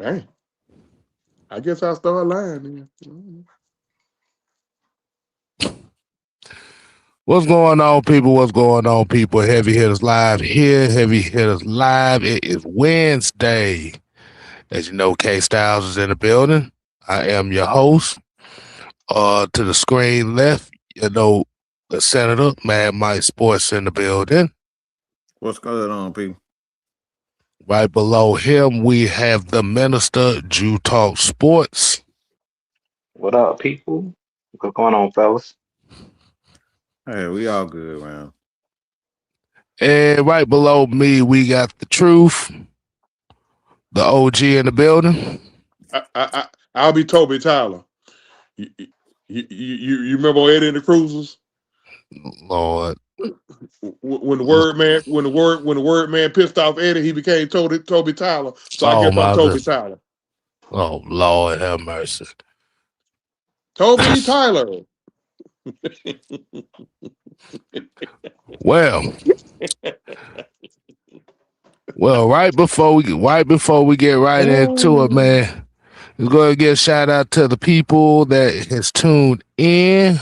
Dang. I guess I'll start lying then. What's going on, people? What's going on, people? Heavy Hitters Live here. Heavy Hitters Live. It is Wednesday. As you know, K Styles is in the building. I am your host. To the screen left, the Senator, Mad Mike Sports in the building. What's going on, people? Right below him, we have the Minister, Jew Talk Sports. What up, people? What's going on, fellas? Hey, we all good, man. And right below me, we got the Truth, the OG in the building. I'll be Toby Tyler. You remember Eddie and the Cruisers? Lord. When the word man pissed off Eddie, he became Toby Tyler. So I guess I'm Toby Tyler. Oh, Lord have mercy. Toby Tyler. Well, right before we get right into it, man, let's go ahead and give a shout out to the people that has tuned in.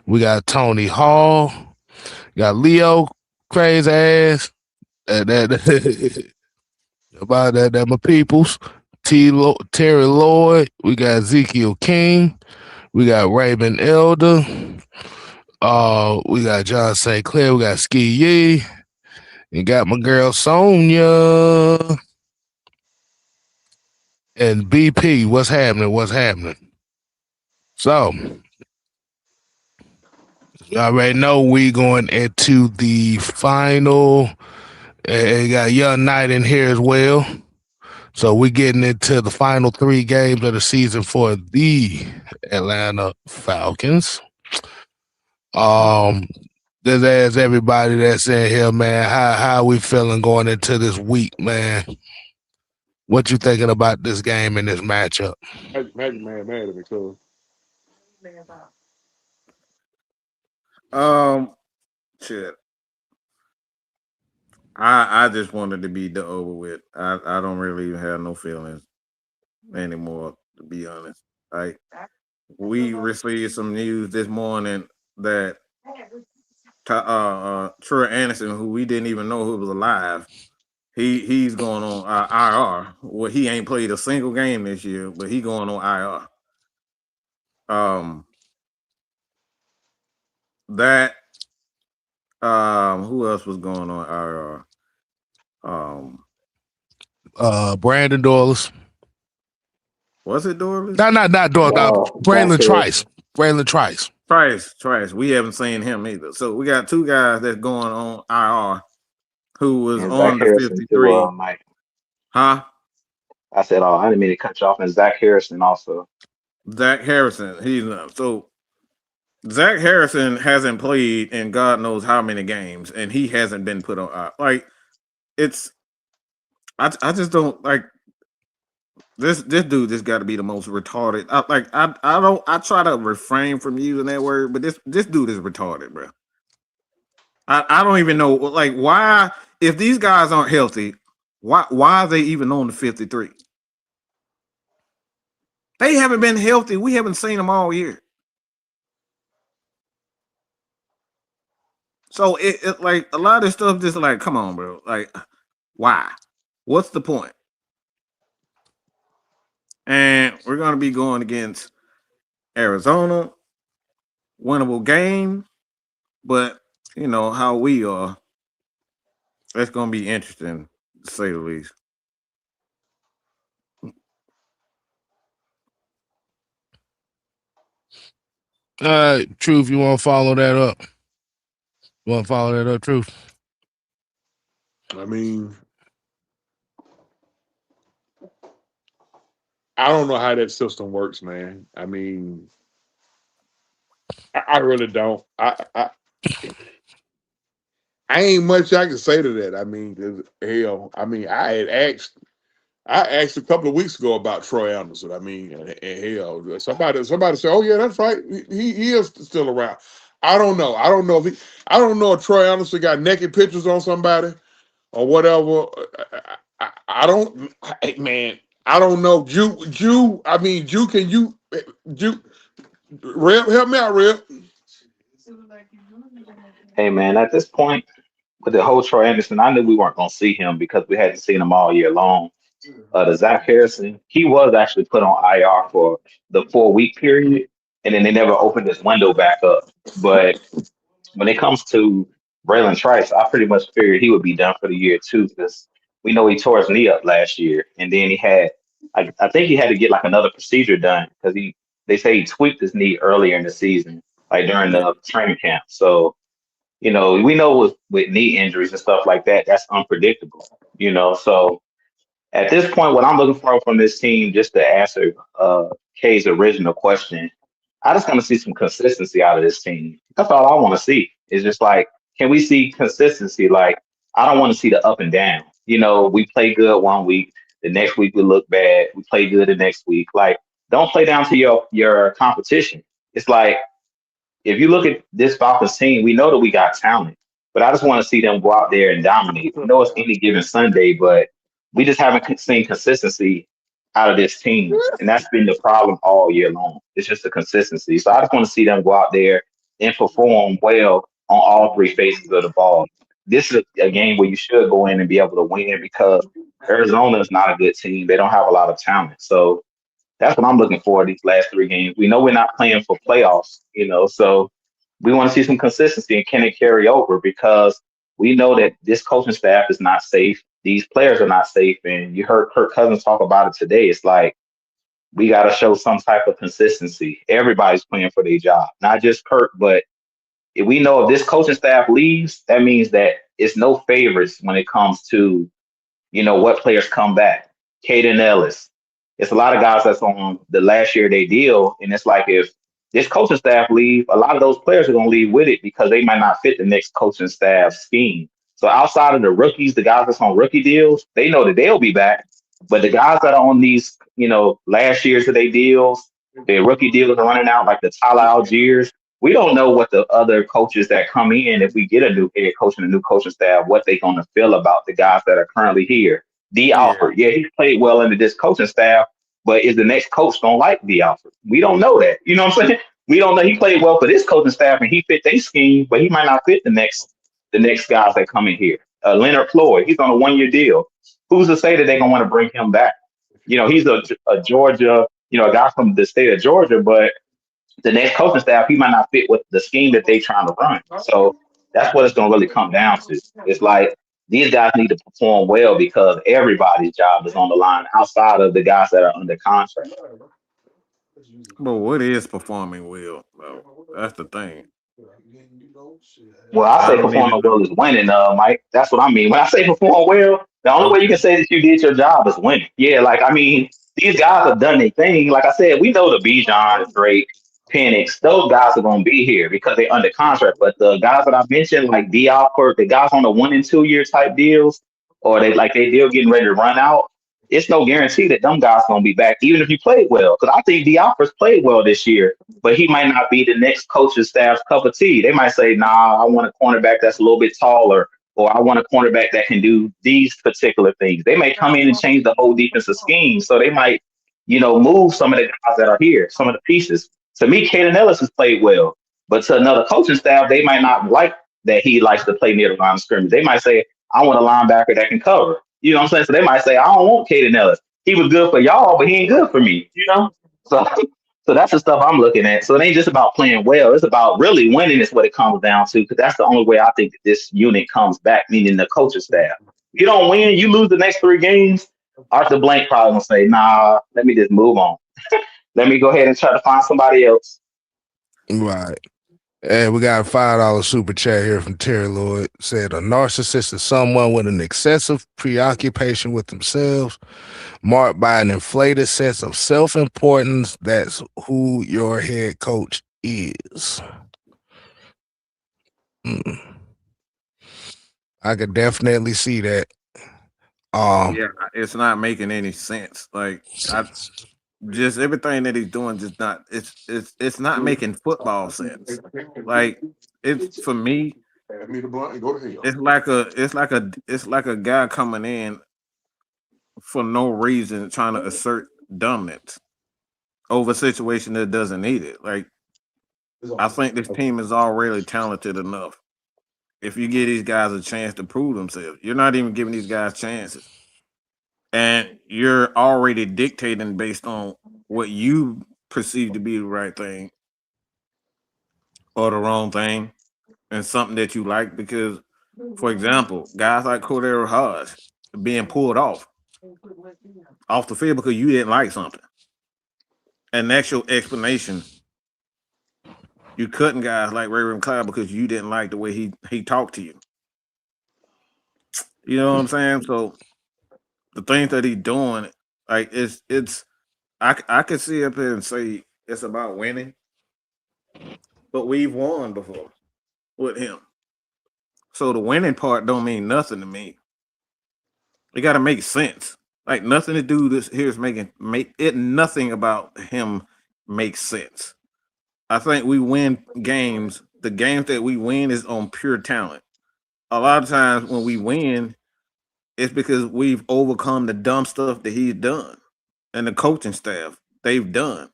We got Tony Hall, got Leo, crazy ass, about that my peoples, Terry Lloyd, we got Ezekiel King, we got Raymond Elder, we got John St. Clair, we got Ski Yee, and got my girl Sonia. And BP, what's happening? So, you already know we going into the final. And got Young Knight in here as well. So we getting into the final 3 games of the season for the Atlanta Falcons. Just ask everybody that's in here, man, how we feeling going into this week, man? What you thinking about this game and this matchup? Magic Man mad at me, so. Shit. I just wanted to be over with. I don't really even have no feelings anymore, to be honest. Like, we received some news this morning that Troy Anderson, who we didn't even know who was alive, he's going on IR. Well, he ain't played a single game this year, but he going on IR. Who else was going on IR? Brandon Doyles. Was it Doyles? Not Doyles. Braylon Trice. Braylon Trice. Trice. We haven't seen him either. So we got 2 guys that's going on IR who was and on Zach the Harrison 53. Too, Mike. Huh? I said, I didn't mean to cut you off. And Zach Harrison also. Zach Harrison. Zach Harrison hasn't played in God knows how many games, and he hasn't been put on IR. Like, I just don't like this dude just got to be the most retarded. I try to refrain from using that word, but this dude is retarded, bro. I don't even know, like, why, if these guys aren't healthy, why are they even on the 53? They haven't been healthy. We haven't seen them all year. So it like a lot of stuff just like, come on, bro. Like, why? What's the point? And we're gonna be going against Arizona, winnable game, but you know how we are. It's gonna be interesting, to say the least. Truth, you want to follow that up? Truth? I mean, I don't know how that system works, man. I mean, I really don't. I ain't much I can say to that. I mean, hell, I mean, I asked a couple of weeks ago about Troy Anderson. I mean, and hell, somebody said, "Oh yeah, that's right. He is still around." I don't know. I don't know if Troy Anderson got naked pictures on somebody or whatever. I don't, man. I don't know. Jew. I mean, Jew. Can you, Jew? Rep, help me out, Rep. Hey man, at this point with the whole Troy Anderson, I knew we weren't gonna see him because we hadn't seen him all year long. The Zach Harrison, he was actually put on IR for the 4 week period, and then they never opened his window back up. But when it comes to Braylon Trice, I pretty much figured he would be done for the year too, because we know he tore his knee up last year, and then he had, I think he had to get like another procedure done because they say he tweaked his knee earlier in the season, like during the training camp. So we know with knee injuries and stuff like that, that's unpredictable. So at this point, what I'm looking for from this team, just to answer Kay's original question, I just want to see some consistency out of this team. That's all I want to see. It's just like, can we see consistency? Like, I don't want to see the up and down. We play good 1 week, the next week we look bad. We play good the next week. Like, don't play down to your competition. It's like, if you look at this Falcons team, we know that we got talent, but I just want to see them go out there and dominate. I know it's any given Sunday, but we just haven't seen consistency out of this team, and that's been the problem all year long. It's just the consistency. So I just want to see them go out there and perform well on all three phases of the ball. This is a game where you should go in and be able to win because Arizona is not a good team. They don't have a lot of talent. So that's what I'm looking for these last 3 games. We know we're not playing for playoffs, so we want to see some consistency and can it carry over because we know that this coaching staff is not safe. These players are not safe. And you heard Kirk Cousins talk about it today. It's like we got to show some type of consistency. Everybody's playing for their job, not just Kirk, but if we know if this coaching staff leaves, that means that it's no favorites when it comes to what players come back. Caden Ellis. It's a lot of guys that's on the last year they deal. And it's like if this coaching staff leave, a lot of those players are going to leave with it because they might not fit the next coaching staff scheme. So outside of the rookies, the guys that's on rookie deals, they know that they'll be back. But the guys that are on these, last years of their deals, their rookie deals are running out, like the Tyler Algiers. We don't know what the other coaches that come in, if we get a new head coach and a new coaching staff, what they're going to feel about the guys that are currently here. D. Yeah. Alford, yeah, he played well under this coaching staff, but is the next coach going to like D. Alford? We don't know that. You know what I'm saying? We don't know. He played well for this coaching staff and he fit their scheme, but he might not fit the next guys that come in here. Leonard Floyd, he's on a 1 year deal. Who's to say that they're going to want to bring him back? He's a Georgia, a guy from the state of Georgia, but the next coaching staff, he might not fit with the scheme that they trying to run. So that's what it's going to really come down to. It's like these guys need to perform well because everybody's job is on the line outside of the guys that are under contract. But what is performing well, though? That's the thing. Well, I I say don't performing even know. well is winning, Mike. That's what I mean. When I say perform well, the only way you can Okay. say that you did your job is winning. Yeah, like I mean, these guys have done their thing. Like I said, we know the Bijan, Drake, Penix, those guys are gonna be here because they're under contract. But the guys that I mentioned, like D Alford, the guys on the 1 and 2 year type deals, or they deal getting ready to run out, it's no guarantee that them guys gonna be back, even if you played well. Because I think D Alford's played well this year, but he might not be the next coaching staff's cup of tea. They might say, nah, I want a cornerback that's a little bit taller, or I want a cornerback that can do these particular things. They may come in and change the whole defensive scheme. So they might, move some of the guys that are here, some of the pieces. To me, Caden Ellis has played well, but to another coaching staff, they might not like that he likes to play near the line of scrimmage. They might say, I want a linebacker that can cover. You know what I'm saying? So they might say, I don't want Caden Ellis. He was good for y'all, but he ain't good for me, So so that's the stuff I'm looking at. So it ain't just about playing well. It's about really winning is what it comes down to, because that's the only way I think that this unit comes back, meaning the coaching staff. You don't win, you lose the next 3 games, Arthur Blank probably gonna say, nah, let me just move on. Let me go ahead and try to find somebody else. Right. And we got a $5 super chat here from Terry Lloyd. Said a narcissist is someone with an excessive preoccupation with themselves, marked by an inflated sense of self-importance. That's who your head coach is. I could definitely see that. Yeah, it's not making any sense. Like just everything that he's doing just not it's not making football sense. Like it's for me, Hand me the blunt and go to hell. it's like a guy coming in for no reason trying to assert dominance over a situation that doesn't need it. Like I think this team is already talented enough. If you give these guys a chance to prove themselves, you're not even giving these guys chances. And you're already dictating based on what you perceive to be the right thing or the wrong thing and something that you like. Because, for example, guys like Cordero Hodge being pulled off the field because you didn't like something. And that's your explanation. You cutting guys like Ray Cloud because you didn't like the way he talked to you. You know what I'm saying? So the things that he's doing, like it's I can see up here and say it's about winning, but we've won before with him. So the winning part don't mean nothing to me. It got to make sense. Like nothing to do this here is make it nothing about him makes sense. I think we win games. The games that we win is on pure talent. A lot of times when we win, it's because we've overcome the dumb stuff that he's done and the coaching staff they've done.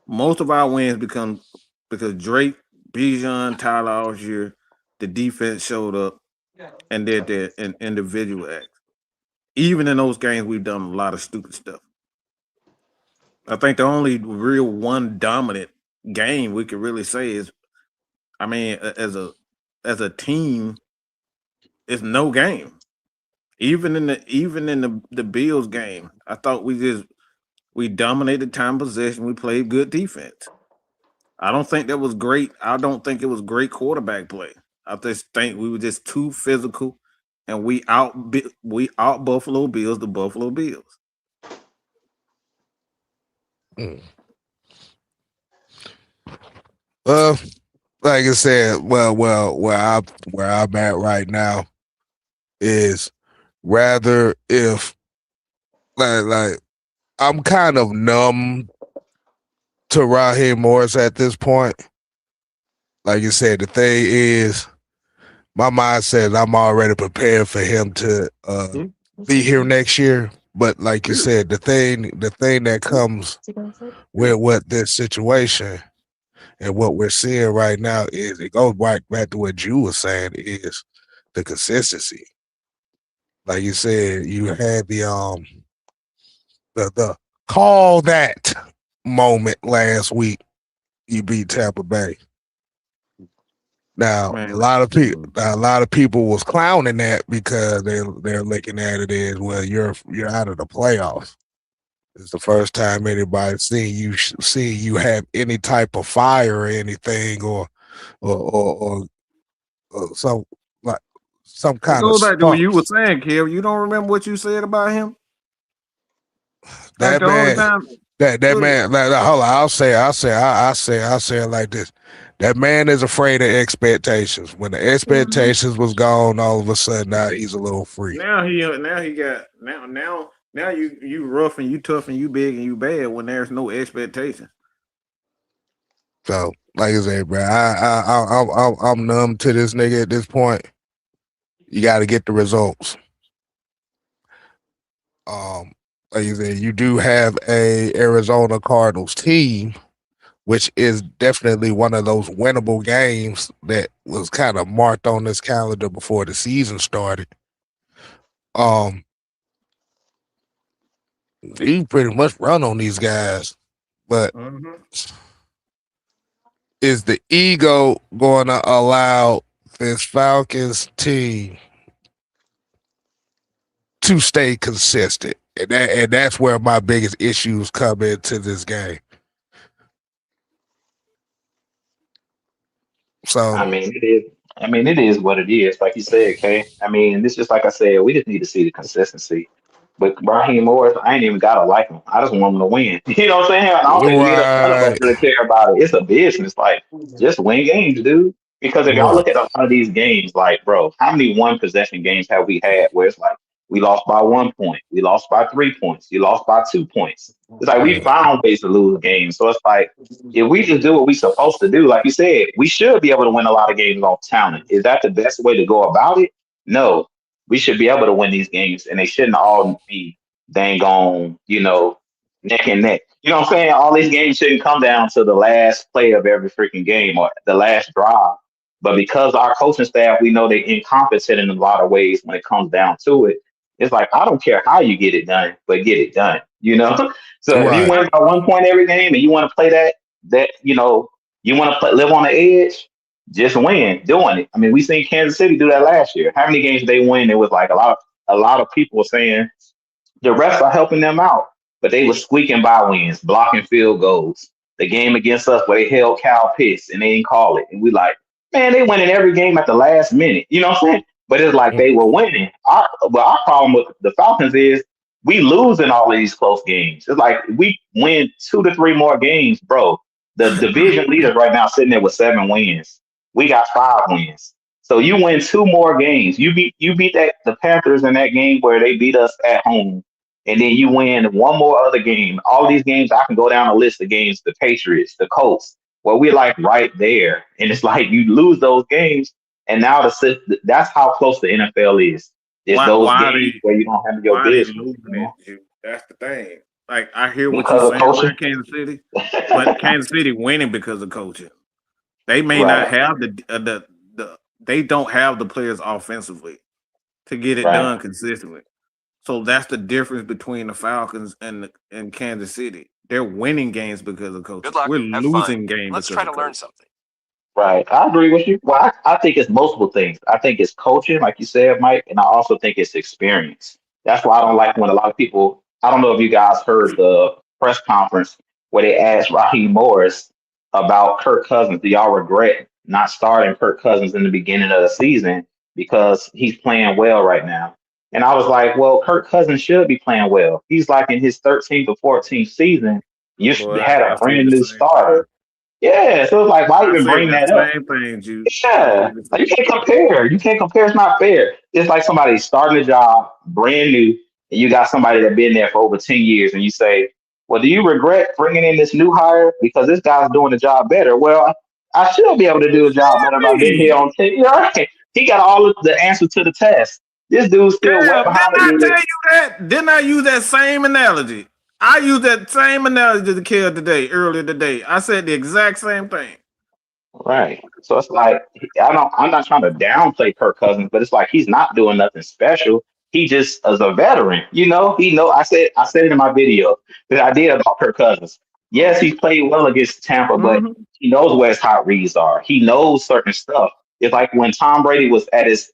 Most of our wins become because Drake, Bijan, Tyler Algier, the defense showed up and did their individual acts. Even in those games, we've done a lot of stupid stuff. I think the only real one dominant game we could really say is, I mean, as a team, it's no game. Even in the Bills game, I thought we dominated time possession. We played good defense. I don't think that was great. I don't think it was great quarterback play. I just think we were just too physical, and we out Buffalo Bills the Buffalo Bills. Mm. Well, like I said, where I'm at right now is rather if like I'm kind of numb to Raheem Morris at this point. Like you said, the thing is, my mind says I'm already prepared for him to be here next year. But like you said, the thing that comes with this situation and what we're seeing right now is it goes right back to what you were saying is the consistency. Like you said, you had the call that moment last week. You beat Tampa Bay. Now Man, a lot of people was clowning that because they're looking at it as well. You're out of the playoffs. It's the first time anybody's seen you have any type of fire or anything or or, or some like some it kind of goes back to what stuff. you were saying, Kev. You don't remember what you said about him? Like That the only man, time. that Go ahead. man. Hold on, I'll say it like this. That man is afraid of expectations. When the expectations was gone, all of a sudden now he's a little free. Now he got now you rough and you tough and you big and you bad when there's no expectation. So, like I said, bro, I'm numb to this nigga at this point. You got to get the results. Um, like you said, you do have a Arizona Cardinals team, which is definitely one of those winnable games that was kind of marked on this calendar before the season started. Um, you pretty much run on these guys, but is the ego going to allow this Falcons team to stay consistent? And that's where my biggest issues come into this game. So I mean, it is. I mean, it is what it is. Like you said, Kay. I mean, it's just like I said. We just need to see the consistency. But Raheem Morris, I ain't even gotta like him. I just want him to win. You know what I'm saying? I don't think none of us right, really care about it. It's a business. Like, just win games, dude. Because if y'all right, look at a lot of these games, like, bro, how many one possession games have we had where it's like we lost by 1 point, we lost by 3 points, you lost by 2 points? It's like we right. found ways to lose games. So it's like if we just do what we supposed to do, like you said, we should be able to win a lot of games off talent. Is that the best way to go about it? No. We should be able to win these games, and they shouldn't all be dang on, neck and neck. You know what I'm saying? All these games shouldn't come down to the last play of every freaking game or the last drive. But because our coaching staff, we know they're incompetent in a lot of ways when it comes down to it. It's like, I don't care how you get it done, but get it done. So if you Right. win by 1 point every game and you want to play you want to live on the edge, just win doing it. I mean, we seen Kansas City do that last year. How many games did they win? It was like a lot of people were saying the refs are helping them out, but they were squeaking by wins, blocking field goals. The game against us where they held Cal Pitts and they didn't call it. And we like, man, they winning every game at the last minute. You know what I'm saying? But it's like they were winning. Our problem with the Falcons is we losing all of these close games. It's like we win 2 to 3 more games, bro. The division leaders right now sitting there with 7 wins. We got 5 wins. So you win 2 more games. You beat the Panthers in that game where they beat us at home, and then you win 1 more other game. All these games, I can go down a list of games: the Patriots, the Colts. Well, we're like right there, and it's like you lose those games, and now that's how close the NFL is. It's those games where you don't have your business. That's the thing. Like, I hear what Because you're of saying coaching. about Kansas City, but Kansas City winning because of coaching. They may not have they don't have the players offensively to get it done consistently. So that's the difference between the Falcons and Kansas City. They're winning games because of coaching. Good luck. We're Have losing fun. games. Let's try to learn something. Right. I agree with you. Well, I think it's multiple things. I think it's coaching, like you said, Mike, and I also think it's experience. That's why I don't like when a lot of people, I don't know if you guys heard the press conference where they asked Raheem Morris about Kirk Cousins. Do y'all regret not starting Kirk Cousins in the beginning of the season because he's playing well right now? And I was like, well, Kirk Cousins should be playing well. He's like in his 13th or 14th season. You had a brand new starter. Yeah, so it's like, why even bring that up? Same thing, Jude. Yeah, like, you can't compare. You can't compare. It's not fair. It's like somebody starting a job brand new, and you got somebody that been there for over 10 years, and you say, well, do you regret bringing in this new hire because this guy's doing the job better? Well, I should be able to do a job better if I've been here on 10 years. Right. He got all of the answers to the test. This dude's still wet behind Didn't I tell you that? Didn't I use that same analogy? I used that same analogy to Kill earlier today. I said the exact same thing. Right. So it's like, I'm not trying to downplay Kirk Cousins, but it's like he's not doing nothing special. He just is a veteran. I said it in my video that I did about Kirk Cousins. Yes, he played well against Tampa, but he knows where his hot reads are. He knows certain stuff. It's like when Tom Brady was at his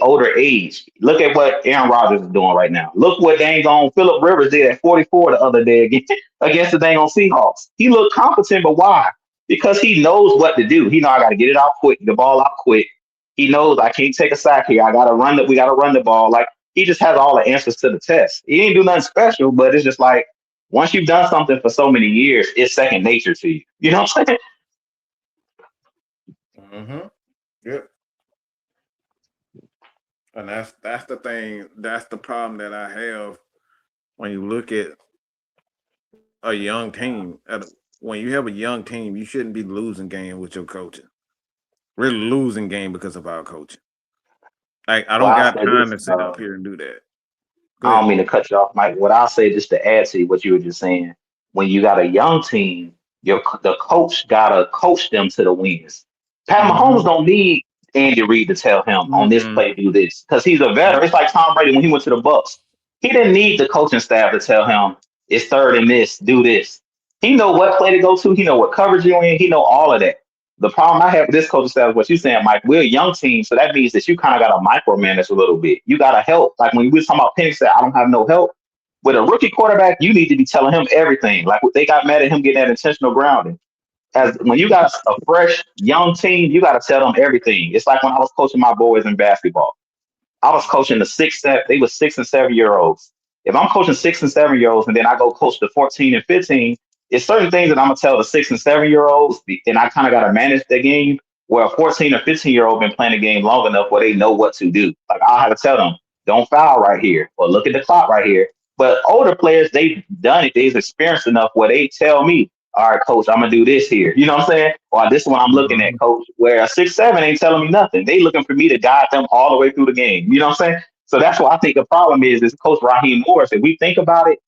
older age. Look at what Aaron Rodgers is doing right now. Look what dang on Phillip Rivers did at 44 the other day against the dang on Seahawks. He looked competent, but why? Because he knows what to do. He know I got to get it out quick, the ball out quick. He knows I can't take a sack here. We got to run the ball. Like, he just has all the answers to the test. He didn't do nothing special, but it's just like, once you've done something for so many years, it's second nature to you. You know what I'm saying? Mm-hmm. Yep. And that's the thing. That's the problem that I have when you look at a young team. When you have a young team, you shouldn't be losing game with your coaching. We're losing game because of our coaching. Like, I don't got time to sit up here and do that. I don't mean to cut you off, Mike. What I'll say, just to add to what you were just saying, when you got a young team, the coach gotta coach them to the wins. Pat Mahomes don't need Andy Reid to tell him on this play do this, because he's a veteran. It's like Tom Brady when he went to the Bucs. He didn't need the coaching staff to tell him it's third and this, do this. He know what play to go to. He know what coverage you're in. He know all of that. The problem I have with this coaching staff is what you're saying, Mike. We're a young team, so that means that you kind of got to micromanage a little bit. You got to help. Like when we were talking about Penny said, I don't have no help. With a rookie quarterback, you need to be telling him everything. Like they got mad at him getting that intentional grounding. As when you got a fresh young team, you got to tell them everything. It's like when I was coaching my boys in basketball. I was coaching they were 6 and 7 year olds. If I'm coaching 6 and 7 year olds and then I go coach the 14 and 15, it's certain things that I'm gonna tell the 6 and 7 year olds, and I kind of got to manage the game. Where a 14 or 15 year old been playing the game long enough where they know what to do. Like I'll have to tell them, don't foul right here, or look at the clock right here. But older players, they've done it. They've experienced enough where they tell me, all right, coach, I'm gonna do this here. You know what I'm saying? Or this is what I'm looking at, coach. Where a 6'7" ain't telling me nothing. They looking for me to guide them all the way through the game. You know what I'm saying? So that's why I think the problem is Coach Raheem Morris. If we think about it,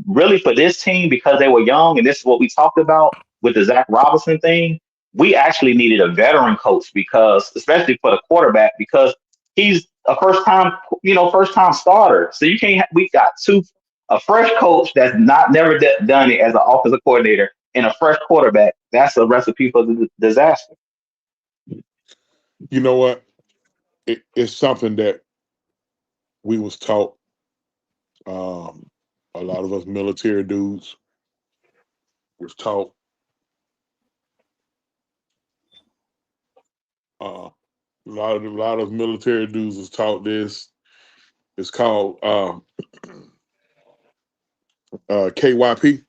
really for this team, because they were young, and this is what we talked about with the Zach Robinson thing, we actually needed a veteran coach because, especially for the quarterback, because he's a first time starter. So you can't. We got a fresh coach that's never done it as an offensive coordinator and a fresh quarterback. That's a recipe for the disaster. You know what? It's something that we was taught. A lot of us military dudes was taught. A lot of military dudes was taught this. It's called KYP.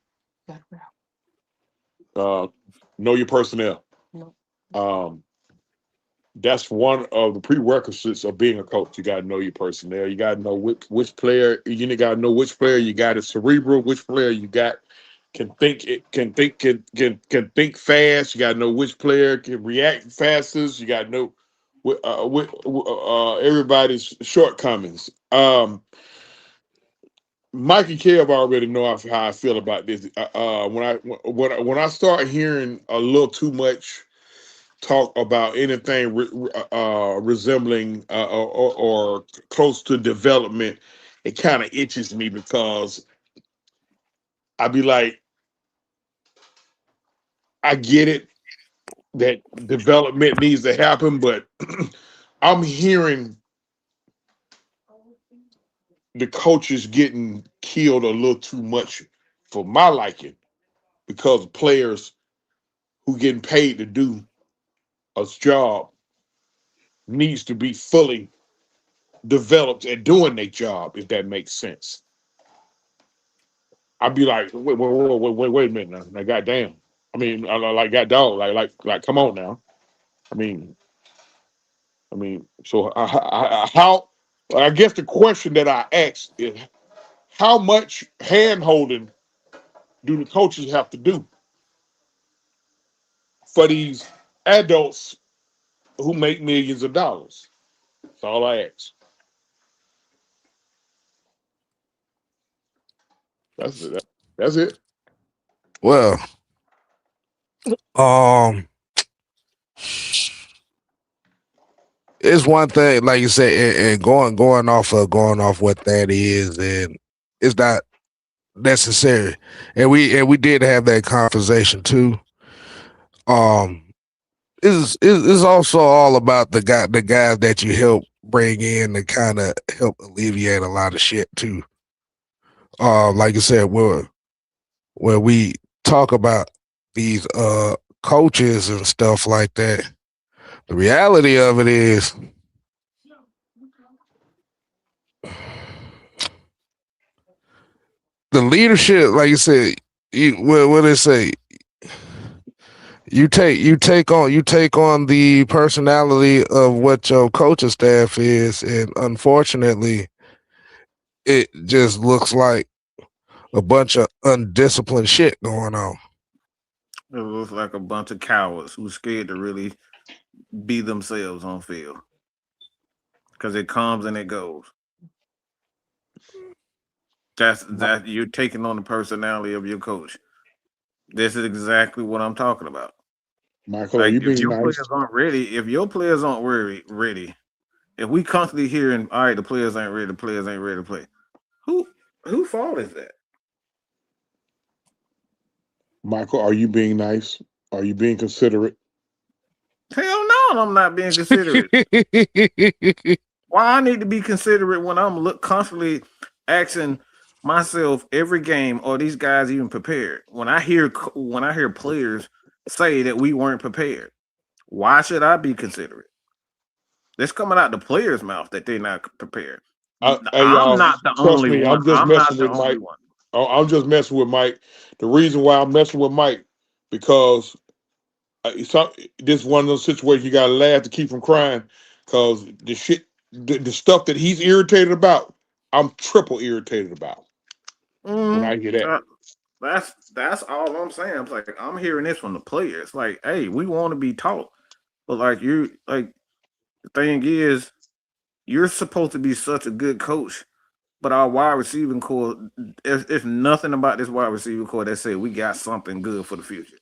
Know your personnel. That's one of the prerequisites of being a coach. You got to know your personnel. You got to know which player. You got to know which player you got is cerebral. Which player you got can think fast. You got to know which player can react fastest. You got to know everybody's shortcomings. Mike and Kev already know how I feel about this. When I start hearing a little too much talk about anything resembling or close to development, it kind of itches me because I'd be like, I get it that development needs to happen, but I'm hearing the coaches getting killed a little too much for my liking because players who getting paid to do a job needs to be fully developed at doing their job, if that makes sense. I'd be like, wait a minute now. Like, goddamn. I mean, like, god dog, like, come on now. I mean, so how? I guess the question that I asked is, how much hand holding do the coaches have to do for these adults who make millions of dollars? That's all I ask. That's it. That's it. Well, it's one thing, like you said, and going off what that is, and it's not necessary. And we did have that conversation too. Is also all about the guys that you help bring in to kind of help alleviate a lot of shit too. Like you said, where we talk about these coaches and stuff like that. The reality of it is the leadership, like you said, what they say, you take on the personality of what your coaching staff is, and unfortunately, it just looks like a bunch of undisciplined shit going on. It looks like a bunch of cowards who's scared to really be themselves on field because it comes and it goes. That you're taking on the personality of your coach. This is exactly what I'm talking about. Michael, like are you if being your nice? players aren't ready, if we constantly hearing, all right, the players ain't ready to play. Who fault is that? Michael, are you being nice? Are you being considerate? Hell no, I'm not being considerate. Why I need to be considerate when I'm constantly asking myself every game, are these guys even prepared? When I hear players say that we weren't prepared, why should I be considerate? That's coming out the players' mouth that they're not prepared. Hey, I'm not the trust only me, one. I'm just I'm not messing the with Mike. only one. I'm just messing with Mike. The reason why I'm messing with Mike, because this is one of those situations you gotta laugh to keep from crying, because the stuff that he's irritated about, I'm triple irritated about when I hear that. That's all I'm saying. I'm like, I'm hearing this from the players. Like, hey, we want to be taught, but like the thing is, you're supposed to be such a good coach, but our wide receiving core, there's nothing about this wide receiving core that say we got something good for the future.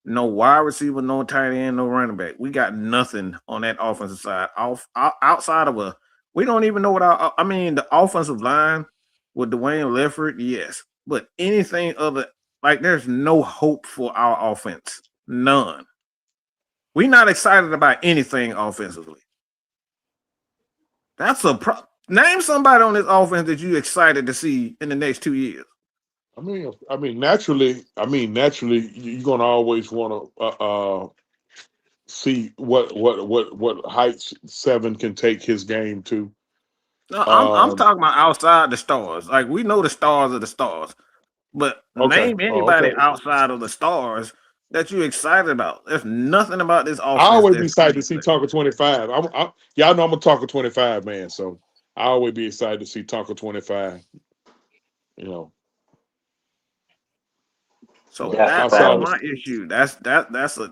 No wide receiver, no tight end, no running back. We got nothing on that offensive side. Outside of we don't even know what I mean, the offensive line with Dwayne Leffert, yes, but anything other, like, there's no hope for our offense. None. We're not excited about anything offensively. That's a name somebody on this offense that you excited to see in the next 2 years. Naturally, you're gonna always want to see what heights Seven can take his game to. No, I'm Um, talking about outside the stars. Like, we know the stars are the stars, but okay, name oh, anybody okay. outside of the stars that you're excited about. There's nothing about this I offense always be that's excited to see exciting. Tonka 25. Y'all know I'm a Tonka 25 man, so I always be excited to see Tonka 25. You know, So but That's that's outside valid. of my issue.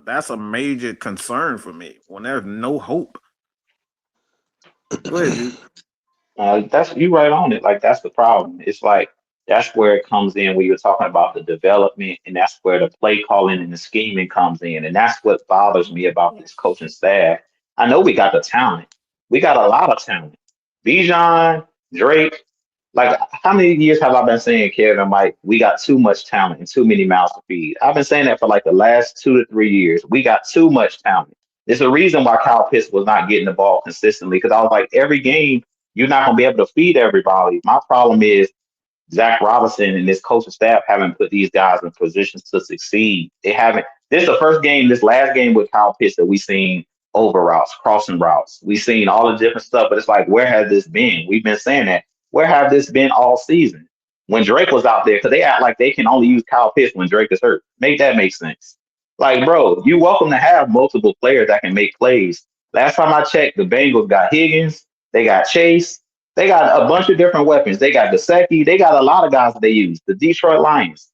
That's a major concern for me when there's no hope. Go ahead, Jude. That's you right on it. Like that's the problem. It's like that's where it comes in when you're talking about the development, and that's where the play calling and the scheming comes in, and that's what bothers me about this coaching staff. I know we got the talent. We got a lot of talent. Bijan, Drake. Like how many years have I been saying, Kevin, Mike, we got too much talent and too many mouths to feed? I've been saying that for like the last 2 to 3 years. We got too much talent. There's a reason why Kyle Pitts was not getting the ball consistently because I was like, every game you're not going to be able to feed everybody. My problem is Zach Robinson and this coaching staff haven't put these guys in positions to succeed. They haven't. This is the first game, this last game with Kyle Pitts that we've seen over routes, crossing routes. We've seen all the different stuff, but it's like, where has this been? We've been saying that. Where have this been all season? When Drake was out there, because they act like they can only use Kyle Pitts when Drake is hurt. Make that make sense. Like, bro, you welcome to have multiple players that can make plays. Last time I checked, the Bengals got Higgins, they got Chase, they got a bunch of different weapons. They got Gesicki. They got a lot of guys that they use. The Detroit Lions,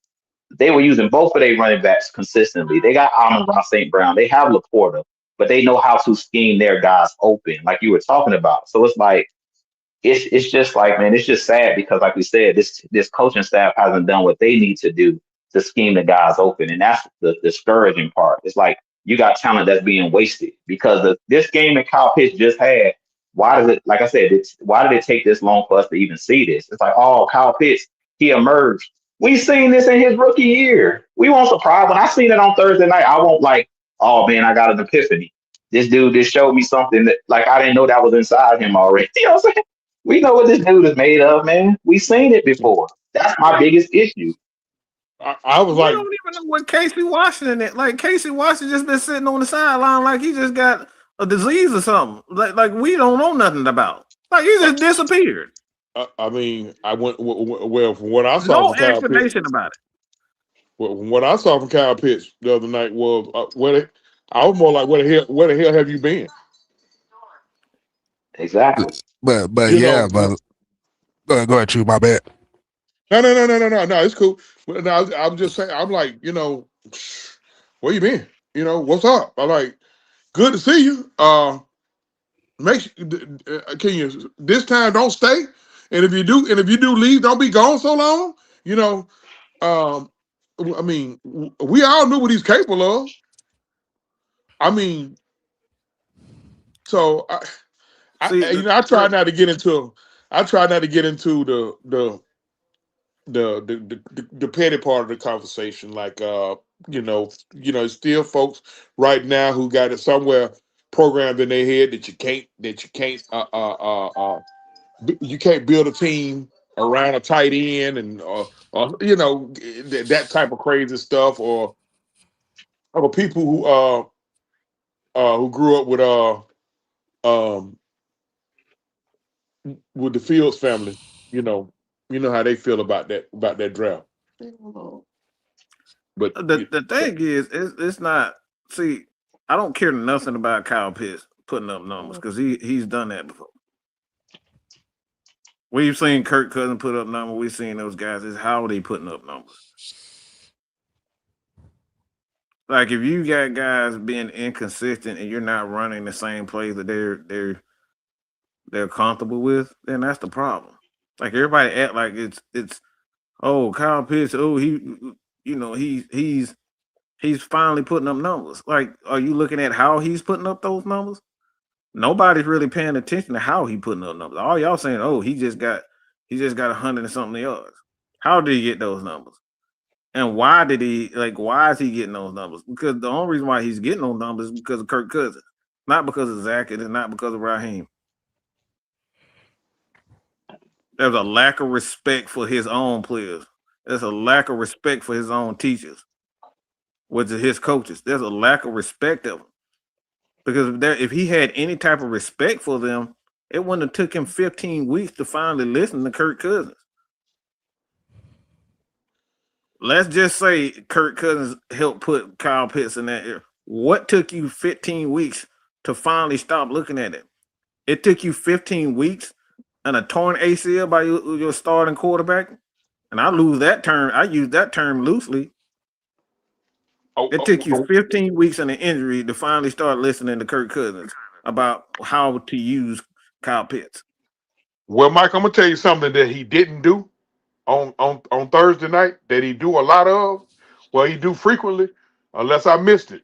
they were using both of their running backs consistently. They got Amon-Ra St. Brown. They have Laporta, but they know how to scheme their guys open, like you were talking about. So it's like it's just like, man, it's just sad because like we said, this coaching staff hasn't done what they need to do to scheme the guys open, and that's the discouraging part. It's like you got talent that's being wasted because this game that Kyle Pitts just had. Why does it, like I said, why did it take this long for us to even see this? It's like, oh, Kyle Pitts, he emerged. We seen this in his rookie year. We won't surprise when I seen it on Thursday night. I won't like, oh man, I got an epiphany. This dude just showed me something that like I didn't know that was inside him already. You know what I'm saying? We know what this dude is made of, man. We seen it before. That's my biggest issue. I was We like, don't even know what Casey Washington is. Like, Casey Washington just been sitting on the sideline like he just got a disease or something. Like we don't know nothing about. Like, he just disappeared. I went well from what I saw No from Kyle Pitts. explanation about it. Well, from what I saw from Kyle Pitts the other night was I was more like, where the hell have you been? Exactly. But You yeah, know, but go ahead, Chew, my bad. no, it's cool. But no, I'm just saying, I'm like, where you been? What's up? I'm like, good to see you. Can you this time don't stay, and if you do leave, don't be gone so long. You know, um, I mean, we all knew what he's capable of. I mean, so See, I try not to get into the petty part of the conversation, like still folks right now who got it somewhere programmed in their head that you can't build a team around a tight end and that type of crazy stuff, or people who grew up um with the Fields family, you know how they feel about that draft. But the thing is, it's not. See, I don't care nothing about Kyle Pitts putting up numbers because he's done that before. We've seen Kirk Cousins put up numbers. We've seen those guys. It's how they putting up numbers. Like if you got guys being inconsistent and you're not running the same plays that they're comfortable with, then that's the problem. Like everybody act like it's Kyle Pitts, he's finally putting up numbers. Like, are you looking at how he's putting up those numbers? Nobody's really paying attention to how he putting up numbers. All y'all saying, he just got 100 and something yards. How did he get those numbers? And why is he getting those numbers? Because the only reason why he's getting those numbers is because of Kirk Cousins, not because of Zach, and it's not because of Raheem. There's a lack of respect for his own players. There's a lack of respect for his own teachers, which is his coaches. There's a lack of respect of them. Because if he had any type of respect for them, it wouldn't have took him 15 weeks to finally listen to Kirk Cousins. Let's just say Kirk Cousins helped put Kyle Pitts in that area. What took you 15 weeks to finally stop looking at it? It took you 15 weeks and a torn ACL by your starting quarterback? And I use that term loosely. It took you 15 weeks and an injury to finally start listening to Kirk Cousins about how to use Kyle Pitts. Well, Mike, I'm gonna tell you something that he didn't do on Thursday night that he do a lot of. Well, he do frequently, unless I missed it.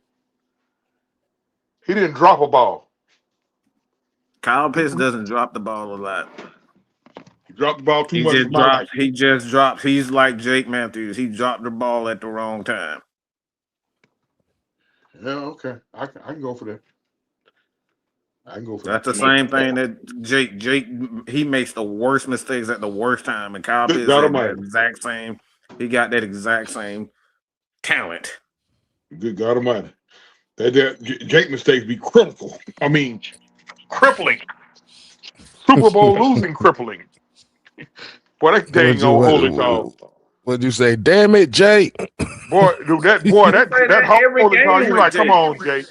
He didn't drop a ball. Kyle Pitts doesn't drop the ball a lot. He dropped the ball too much. He just dropped. He's like Jake Matthews. He dropped the ball at the wrong time. Yeah, okay. I can go for that. That's the same thing that Jake, he makes the worst mistakes at the worst time. And Kyle Pitts got that exact same. He got that exact same talent. Good God Almighty. That Jake mistakes be critical. I mean, crippling. Super Bowl losing crippling. Boy, that dang old holy call. What'd you say? Damn it, Jake. Boy, dude, that holy call, you like, come on, Jake.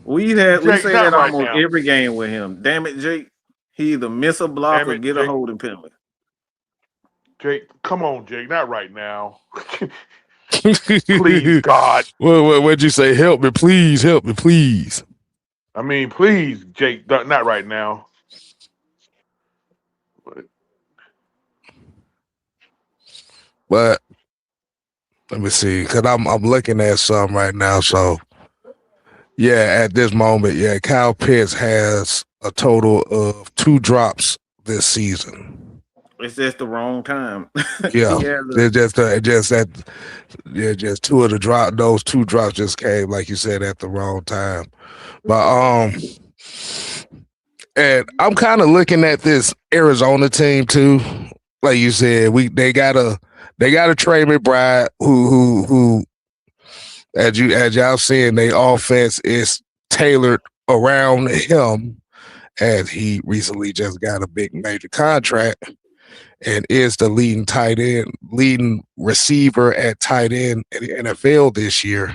We say that almost every game with him. Damn it, Jake. He either miss a block or get a holding penalty. Jake, come on, Jake. Not right now. Please, God. What'd you say? Help me, please. Help me, please. I mean, please, Jake. Not right now. But let me see, because I'm looking at some right now. So, yeah, at this moment, yeah, Kyle Pitts has a total of 2 drops this season. It's just the wrong time. Yeah, just 2 of the drop. Those 2 drops just came, like you said, at the wrong time. But and I'm kind of looking at this Arizona team too. Like you said, they got a Trey McBride who as y'all seeing, their offense is tailored around him, as he recently just got a big major contract and is the leading receiver at tight end in the NFL this year.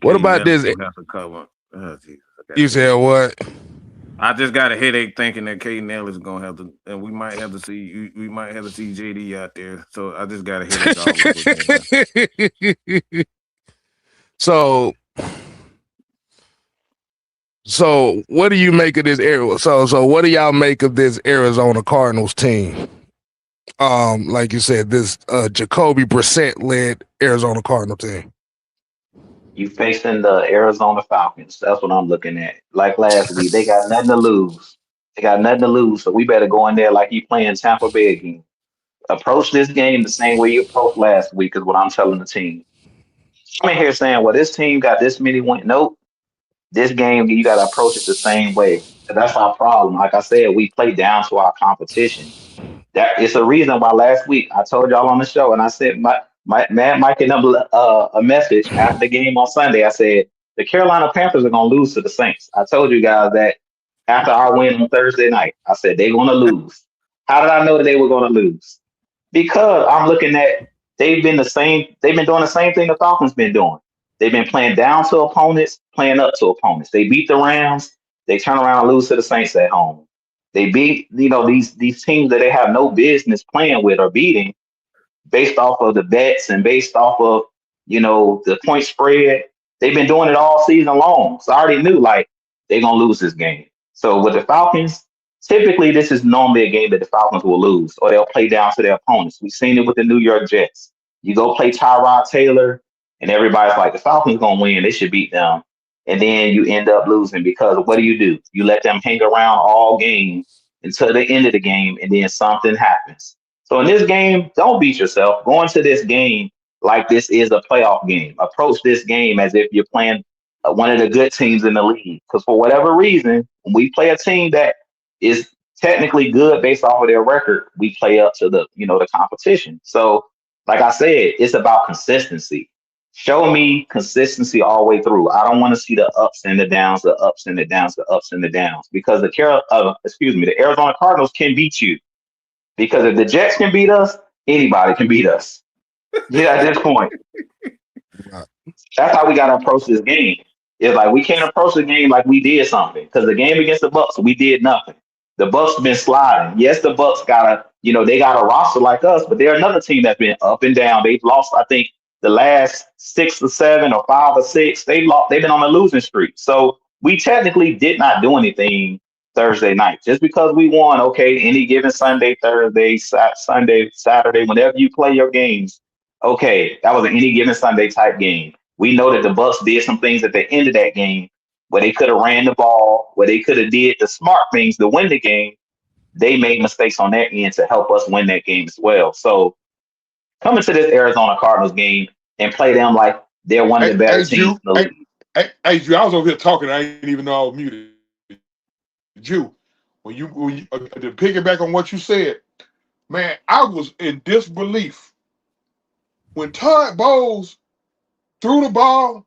What about this? You said what? I just got a headache thinking that Caden Ellis is gonna have to, and we might have to see JD out there. So I just got a headache. So what do you make of this area? So what do y'all make of this Arizona Cardinals team? Like you said, this Jacoby Brissett led Arizona Cardinal team. You facing the Arizona Falcons. That's what I'm looking at. Like last week, they got nothing to lose. So we better go in there like you playing Tampa Bay again. Approach this game the same way you approached last week is what I'm telling the team. I'm in here saying, well, this team got this many wins. Nope. This game, you got to approach it the same way. That's our problem. Like I said, we play down to our competition. That it's a reason why last week I told y'all on the show, and I said, Mike and a message after the game on Sunday. I said the Carolina Panthers are going to lose to the Saints. I told you guys that after our win on Thursday night. I said they're going to lose. How did I know that they were going to lose? Because I'm looking at they've been doing the same thing the Falcons been doing. They've been playing down to opponents, playing up to opponents. They beat the Rams. They turn around and lose to the Saints at home. They beat these teams that they have no business playing with or beating. based off of the bets and based off of, the point spread. They've been doing it all season long. So I already knew like they're gonna lose this game. So with the Falcons, typically this is normally a game that the Falcons will lose or they'll play down to their opponents. We've seen it with the New York Jets. You go play Tyrod Taylor, and everybody's like, the Falcons gonna win. They should beat them. And then you end up losing because what do? You let them hang around all game until the end of the game, and then something happens. So in this game, don't beat yourself. Go into this game like this is a playoff game. Approach this game as if you're playing one of the good teams in the league. Because for whatever reason, when we play a team that is technically good based off of their record, we play up to the competition. So, like I said, it's about consistency. Show me consistency all the way through. I don't want to see the ups and the downs, the ups and the downs, the ups and the downs, because the Arizona Cardinals can beat you. Because if the Jets can beat us, anybody can beat us. Yeah, at this point. That's how we got to approach this game. It's like we can't approach the game like we did something. Because the game against the Bucs, we did nothing. The Bucs have been sliding. Yes, the Bucs they got a roster like us, but they're another team that's been up and down. They've lost, I think, the last 6 or 7 or 5 or 6. They've been on a losing streak. So we technically did not do anything Thursday night. Just because we won, okay, any given Sunday, Thursday, Sunday, Saturday, whenever you play your games, okay, that was an any given Sunday type game. We know that the Bucs did some things at the end of that game where they could have ran the ball, where they could have did the smart things to win the game. They made mistakes on their end to help us win that game as well. So coming to this Arizona Cardinals game and play them like they're one of the better teams in the league. Hey, Drew, I was over here talking. I didn't even know I was muted. Drew, when you to piggyback on what you said, man, I was in disbelief when Todd Bowles threw the ball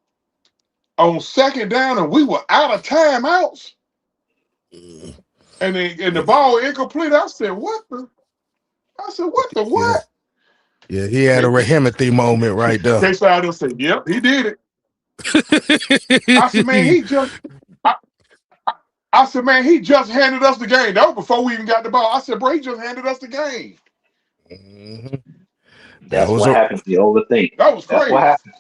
on second down and we were out of timeouts, and the ball incomplete. I said, what the what? Yeah, he had a Rahimothy moment right there. They said, yep, he did it. I said, man, he just handed us the game. That was before we even got the ball. I said, bro, he just handed us the game. Mm-hmm. That's what happens when you overthink. That was crazy. That's what happens.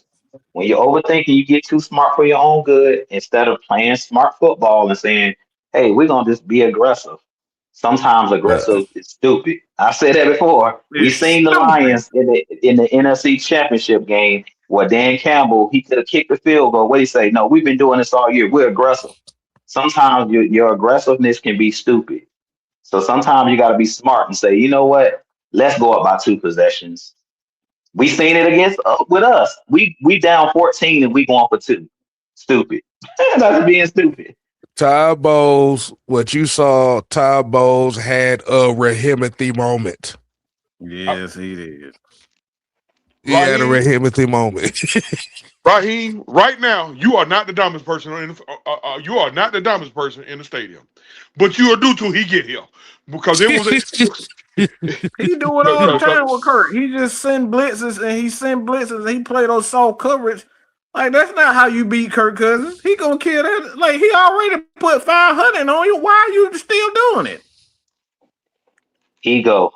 When you overthink and you get too smart for your own good, instead of playing smart football and saying, hey, we're going to just be aggressive. Sometimes aggressive is stupid. I said that before. We've seen the Lions in the NFC Championship game where Dan Campbell, he could have kicked the field goal. What do you say? No, we've been doing this all year. We're aggressive. Sometimes your aggressiveness can be stupid. So sometimes you got to be smart and say, you know what? Let's go up by 2 possessions. We seen it against with us. We down 14 and we going for 2. Stupid. That's being stupid. Todd Bowles, what you saw, Todd Bowles had a Rahimothy moment. Yes, he did. He had a Rahimothy moment. Raheem, right now, you are not the dumbest person you are not the dumbest person in the stadium, but you will do till he get here, because it was. He do it all the time with Kirk. He just send blitzes and he play those soft coverage. Like, that's not how you beat Kirk Cousins. He gonna kill that. Like, he already put 500 on you. Why are you still doing it? Ego.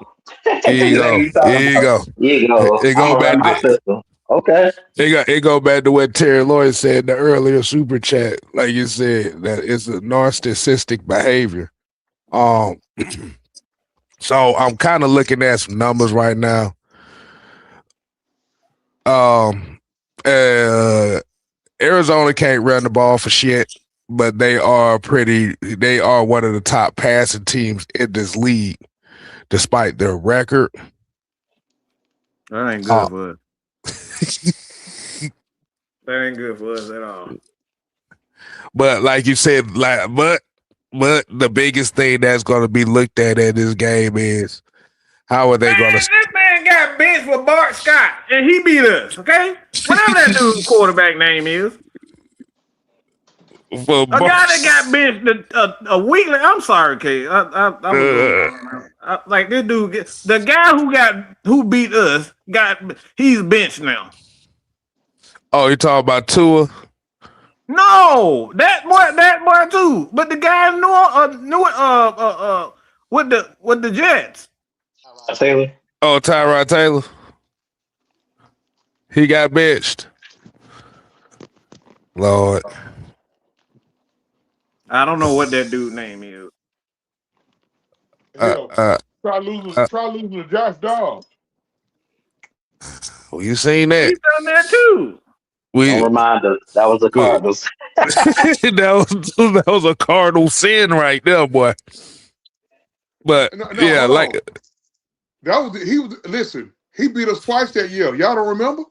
Ego. It go back to okay. It go back to what Terry Lloyd said in the earlier super chat. Like you said, that it's a narcissistic behavior. So I'm kind of looking at some numbers right now. Arizona can't run the ball for shit, but they are one of the top passing teams in this league, despite their record. That ain't good for us. That ain't good for us at all. But like you said, but the biggest thing that's going to be looked at in this game is how are they going to? This man got benched for Bart Scott, and he beat us. Okay, whatever that dude's quarterback name is. A guy that got benched a week. I'm sorry, Kay. Like this dude, the guy who beat us he's benched now. Oh, you talking about Tua? No, that boy too. But the guy with the Jets. Taylor. Oh, Tyrod Taylor. He got benched. Lord. I don't know what that dude's name is. Hell, try losing to Josh Dobbs. Well, you seen that? He's done that too. Don't remind us. That was the Cardinals. that was a cardinal sin right there, boy. But yeah, like listen, he beat us twice that year. Y'all don't remember?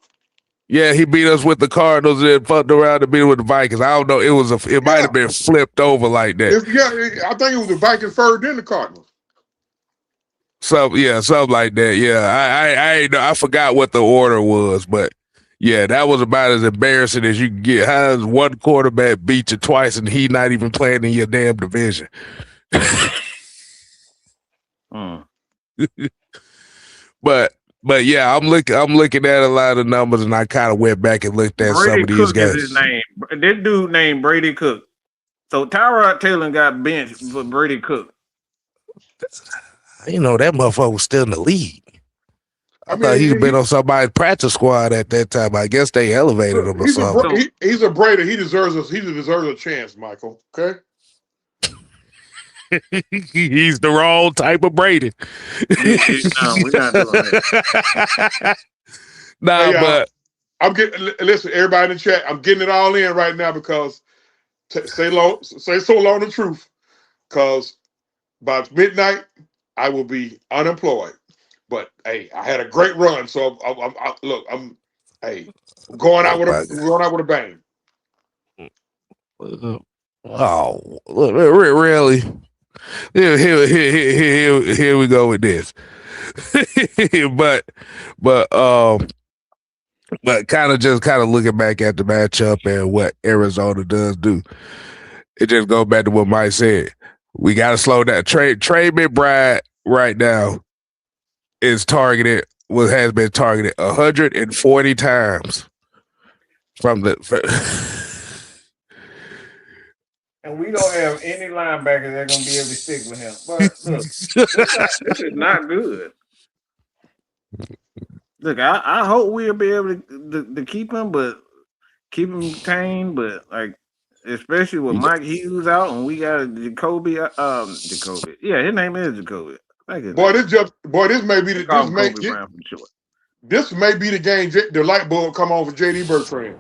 Yeah, he beat us with the Cardinals and fucked around and beat it with the Vikings. I don't know. It might have been flipped over like that. I think it was the Vikings first, then the Cardinals. Something like that. Yeah, I forgot what the order was, but yeah, that was about as embarrassing as you can get. How does one quarterback beat you twice and he not even playing in your damn division? But yeah, I'm looking at a lot of numbers, and I kind of went back and looked at some of these guys. Is his name. This dude named Brady Cook. So Tyrod Taylor got benched for Brady Cook. You know, that motherfucker was still in the league. I thought he'd been on somebody's practice squad at that time. I guess they elevated him or something. He's a Brady. He deserves a chance, Michael. Okay. He's the wrong type of Brady. No, we're not doing that. But I'm getting. Listen, everybody in the chat. I'm getting it all in right now because say so long the truth. Because by midnight I will be unemployed. But hey, I had a great run, so I'm going out with a bang. Oh, really? Here we go with this. but kind of looking back at the matchup and what Arizona does do, it just goes back to what Mike said. We got to slow down. Trey McBride right now has been targeted 140 times from and we don't have any linebackers that are going to be able to stick with him. But look, this is not good. Look, I hope we'll be able to keep him, but keep him contained. But like, especially with Mike Hughes out, and we got Jacoby. Yeah, his name is Jacoby. This may be the game. The light bulb come on for JD Bertrand.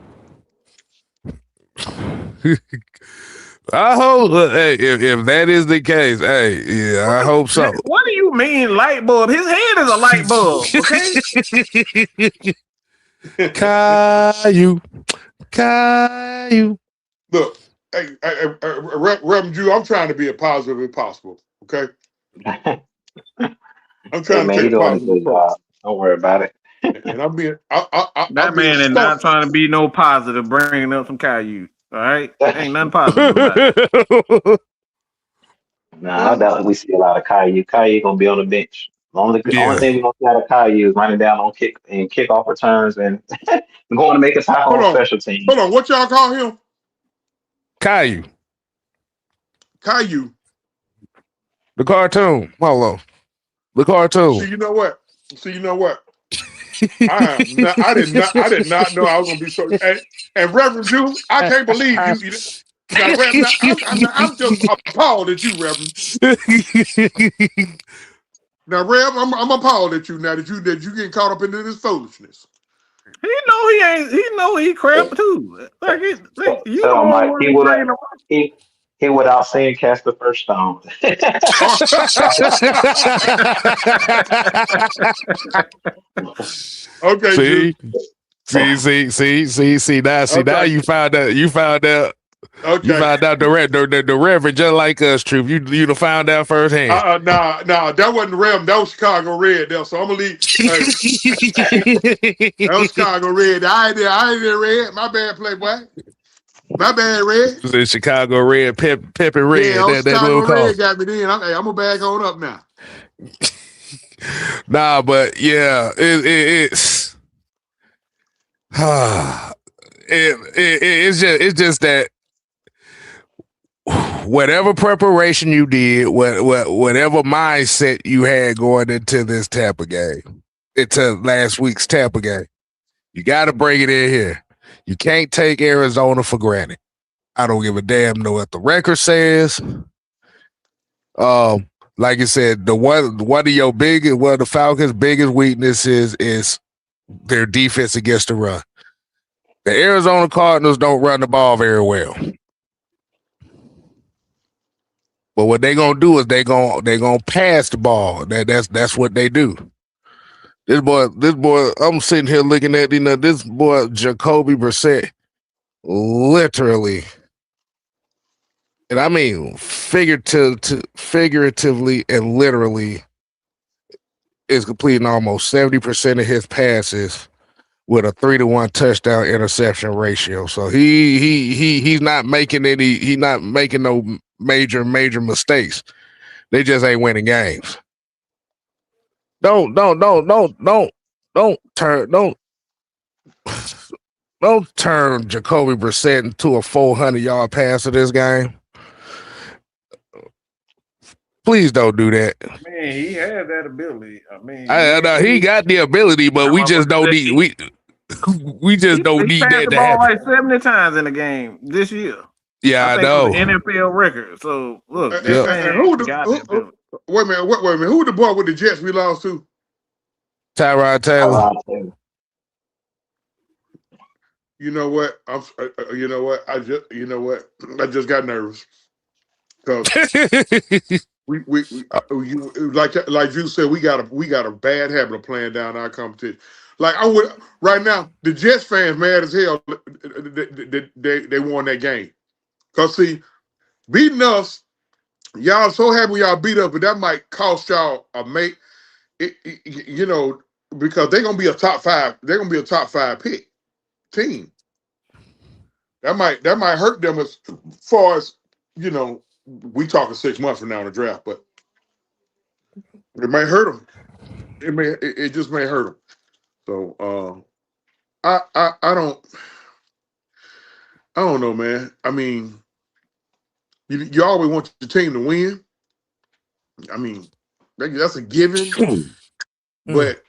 I hope. Hey, if that is the case, I hope so. What do you mean light bulb? His head is a light bulb. Okay. Caillou. Look, Reverend Jew, I'm trying to be as positive as possible. Okay. I'm trying to take a positive approach. Don't worry about it. And I'm being. That man is not trying to be no positive, bringing up some Caillou. All right, ain't nothing positive about it. Nah, I doubt we see a lot of Caillou. Caillou gonna be on the bench. The only thing we're gonna see out of Caillou is running down on kickoff returns and going to make a tackle on special teams. Hold on, what y'all call him? Caillou. The cartoon. Hello. The cartoon. See, you know what? I did not know I was gonna be so. And Reverend Jew, I can't believe you. Now, Reverend, I'm just appalled at you, Reverend. Now, Rev, I'm appalled at you now that you getting caught up into this foolishness. He know he crap too. Like you so Mike, he without saying cast the first stone. Okay. See. Now you found out. Okay. You found out the Reverend just like us, Truth. You found out firsthand. Nah, that wasn't the Reverend. That was Chicago Red. So I'm gonna leave. That was Chicago Red. I ain't there, Red. My bad, Playboy. My bad, Red. It was in Chicago Red, Peppy Red. Yeah, Chicago Red got me then. I'm gonna back on up now. Nah, but yeah, it's just that whatever preparation you did, whatever mindset you had going into this Tampa game, into last week's Tampa game, You got to bring it in here. You can't take Arizona for granted. I don't give a damn know what the record says. Like you said, one of the Falcons' biggest weaknesses is their defense against the run. The Arizona Cardinals don't run the ball very well. But what they gonna do is they gonna pass the ball. That's what they do. This boy, I'm sitting here looking at this boy Jacoby Brissett, literally, and I mean figuratively and literally, is completing almost 70% of his passes with a 3-to-1 touchdown interception ratio. So he's not making no major mistakes. They just ain't winning games. Don't turn Jacoby Brissett into a 400-yard passer this game. Please don't do that. I mean, he has that ability. I mean, he got the ability, but we just don't need we just don't need that to happen. Like 70 times in a game this year. Yeah, I know. NFL record. So look, wait a minute. Who the boy with the Jets we lost to? Tyrod Taylor. You know what? I just got nervous because we like you said, we got a bad habit of playing down our competition. Like I would right now, the Jets fans mad as hell. They won that game because see, beating us, y'all so happy y'all beat us, but that might cost y'all a mate. Because they're gonna be a top 5. They're gonna be a top 5 pick team. That might hurt them as far as we talking 6 months from now in the draft, but it may hurt them. It just may hurt them. So I don't know, man. I mean, you always want your team to win. I mean, that's a given. But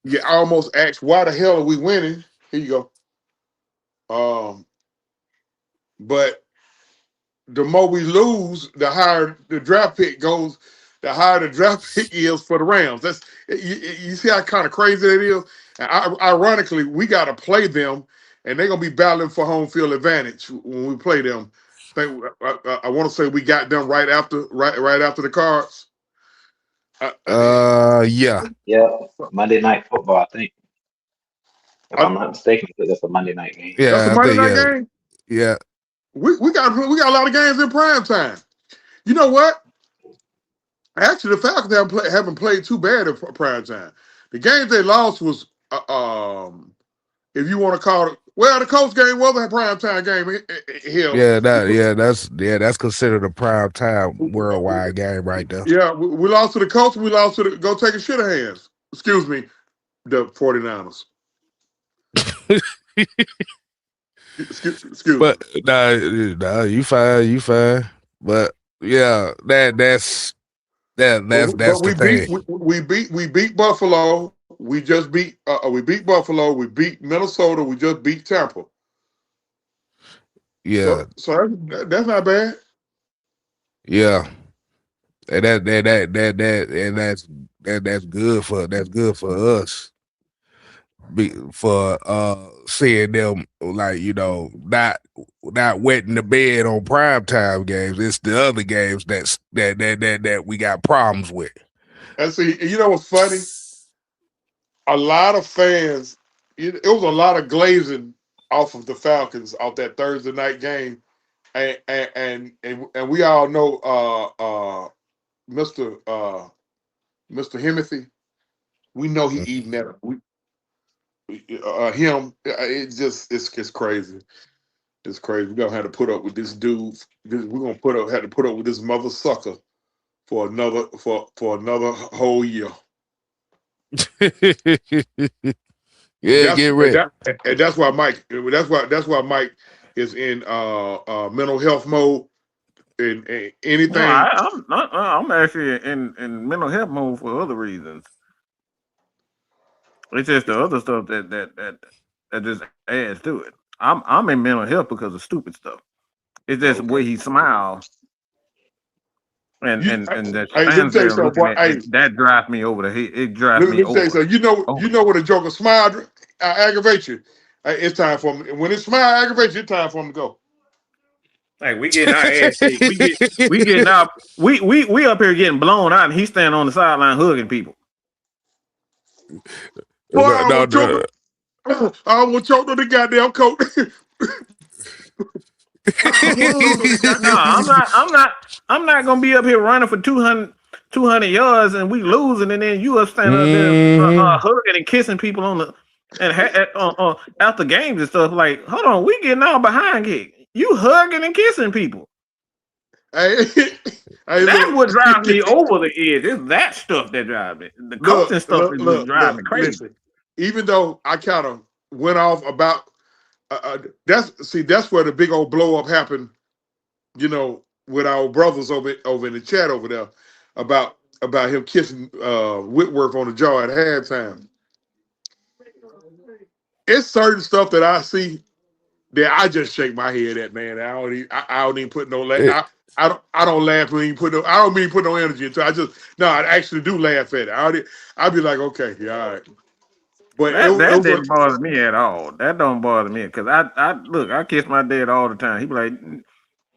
you almost ask, why the hell are we winning? Here you go. But the more we lose, the higher the draft pick goes. The higher the draft pick is for the Rams. That's you see how kind of crazy that is. And ironically, we got to play them, and they're gonna be battling for home field advantage when we play them. I want to say we got them right after the Cards. Yeah. Monday Night Football, I think. If I'm not mistaken, that's a Monday night game. Yeah, that's a Monday night game. Yeah. We got a lot of games in prime time. You know what? Actually, the Falcons haven't played too bad in prime time. The games they lost was, if you want to call it, the Colts game was a prime time game. That's considered a prime time worldwide game right there. Yeah, we lost to the Colts. We lost to the Go Take a Shit hands. Excuse me, the 49ers. Excuse me. But nah, you fine. But yeah, that's the thing. We beat Buffalo. We just beat Buffalo. We beat Minnesota. We just beat Tampa. Yeah. So that's not bad. Yeah. And that's good for us. For seeing them not wetting the bed on primetime games. It's the other games that we got problems with. And see, you know what's funny? A lot of fans, it was a lot of glazing off of the Falcons off that Thursday night game, and we all know Mr. Himothy. We know he eating that. It's crazy. It's crazy. We're gonna have to put up with this dude. We're gonna have to put up with this mother sucker for another whole year. Get ready. And that's why Mike. That's why Mike is in mental health mode and anything. No, I'm actually in mental health mode for other reasons. It's just the other stuff that that just adds to it. I'm in mental health because of stupid stuff. It's just the way Okay. he smiles You, and that hey, let me stands tell you there something, looking boy. at Hey, it. That drives me over the head. It drives let me me tell you something. over You the know head. when a joker smile aggravates you. It's time for him. When it smile aggravates you, it's time for him to go. Like we getting our ass kicked. We getting our we up here getting blown out, and he's standing on the sideline hugging people. Boy, No, I no, almost no. choked. I almost choked on the goddamn coat. I almost choked on the No, goddamn. I'm not gonna be up here running for 200 yards and we losing, and then you up standing up there Mhm. hugging and kissing people on the and after games and stuff. Like, hold on, we getting all behind kick. You hugging and kissing people. Hey, hey, That's look, what drives me over the edge. It's that stuff that drives me. The coaching stuff is what drives me crazy. listen. Even though I kind of went off about that's where the big old blow up happened. You know, with our brothers over in the chat over there about him kissing Whitworth on the jaw at halftime. It's certain stuff that I see that I just shake my head at, man. I don't even put no It- I don't laugh when you put no I don't mean put no energy into it. I actually do laugh at it. I'd be like, okay, yeah, all right. But it That was didn't bother me at all. That don't bother me because I look. I kiss my dad all the time. He be like,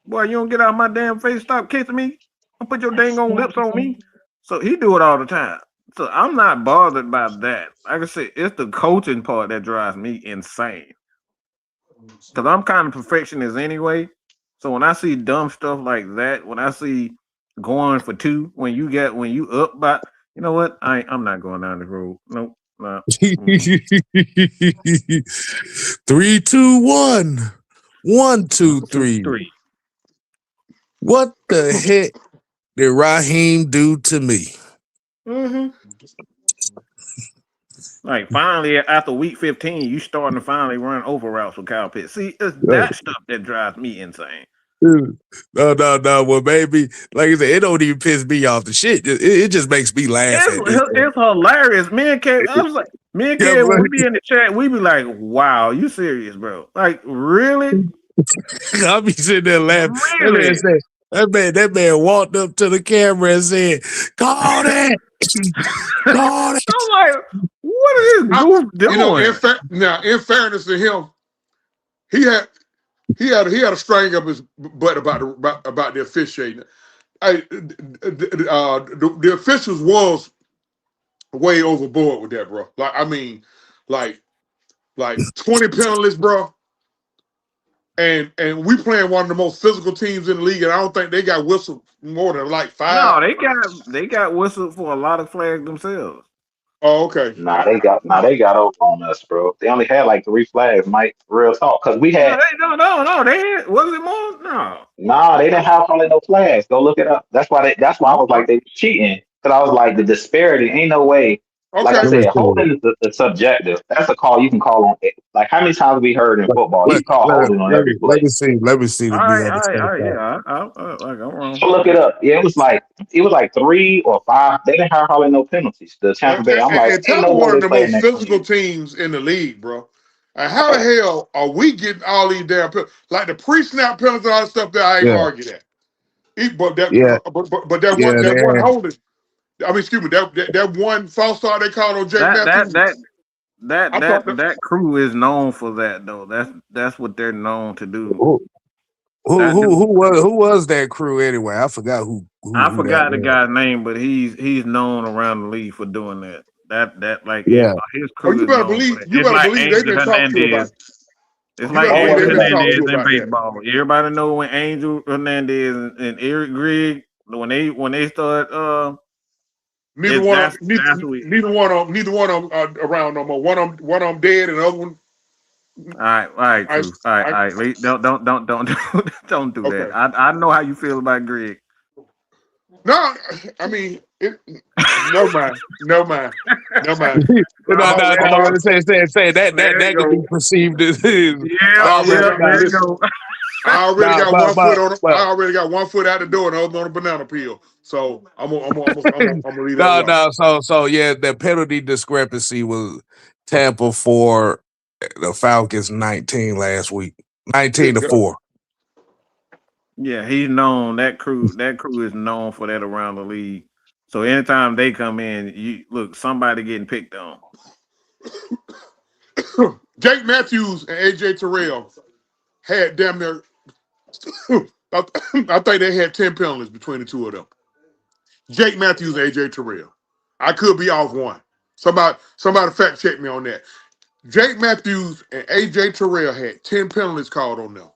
"Boy, you don't get out my damn face. Stop kissing me. Don't put your dang on lips on me." So he do it all the time. So I'm not bothered by that. Like I said, it's the coaching part that drives me insane. Because I'm kind of perfectionist anyway. So when I see dumb stuff like that, when I see going for two, when you up by, you know what? I'm not going down the road. Nope. No. 3, 2, 1. 1, 2, One, two, 3. three. What the heck did Raheem do to me? Mm-hmm. Like finally, after week 15, you starting to finally run over routes with Kyle Pitts. See, it's that stuff that drives me insane. No. Well, baby, like I said, it don't even piss me off. The shit, it just makes me laugh at this. It's hilarious. Me and Kev, I was like, me and Yeah, Kev, when we be in the chat, we be like, "Wow, you serious, bro? Like, really, I'll be sitting there laughing. really?" That man walked up to the camera and said, "Call that, call that." I'm like, what is this goof doing? in fairness to him, he had he had a string up his butt about the officiating. The officials was way overboard with that, bro. Like I mean, like 20 penalties, bro. And we playing one of the most physical teams in the league, and I don't think they got whistled more than like 5. No, they got whistled for a lot of flags themselves. Oh, okay. They got over on us, bro. They only had like 3 flags, Mike. Real talk, because we No, had no. They had, was it more? No. they didn't have hardly no flags. Go look it up. That's why I was like they were cheating. Because I was like the disparity ain't no way. Like I Okay. Let me said, see. holding is subjective. That's a call you can call on. Like how many times we heard in football, you Let, call let, holding on let every me let play. me see. Let me see to be on the same side. Yeah. Like I'm wrong. So look it up. Yeah, it was like 3 or 5. They didn't have hardly no penalties. The Tampa Bay. I'm like, And ain't Tampa no way one of they the playing most that physical clean. teams in the league, bro. And how the hell are we getting all these damn like the pre-snap penalties and all that stuff that I ain't Yeah, gonna argue that. But yeah, that one yeah. holding. I mean, excuse me, that one false start they called on Jake That that Matthews. that that I thought that that crew is known for that though. That's what they're known to do. Who That dude, who was that crew anyway? I forgot I who that forgot the was. guy's name, but he's known around the league for doing that. That like Yeah, his oh, crew is known for that. you It's better like believe they've Angel been talked to about Hernandez. it. It's You like better Oh believe well, Angel they've been talked Hernandez to in about that. baseball. Everybody know when Angel Hernandez and Eric Grigg when they start Neither one of that's who we. neither one of them around no more. One of them dead, and the other one. All right, I, true. All I right. Don't do that. okay. I know how you feel about Greg. No, I mean, no mind, no mind, no mind. no, I'm no, al- no. I'm al- Say There you that could be go. perceived as I Yeah, already there you listen. go. I already nah, got one foot on. I but already got one foot out the door, and the other on a banana peel. So I'm gonna leave that alone. no. So yeah, the penalty discrepancy was Tampa 4, the Falcons 19 last week. 19 Good to God. 4. Yeah, he's known that crew. That crew is known for that around the league. So anytime they come in, you look somebody getting picked on. Jake Matthews and AJ Terrell had damn near. I think they had 10 penalties between the two of them. Jake Matthews and AJ Terrell. I could be off one. Somebody fact check me on that. Jake Matthews and AJ Terrell had 10 penalties called on them.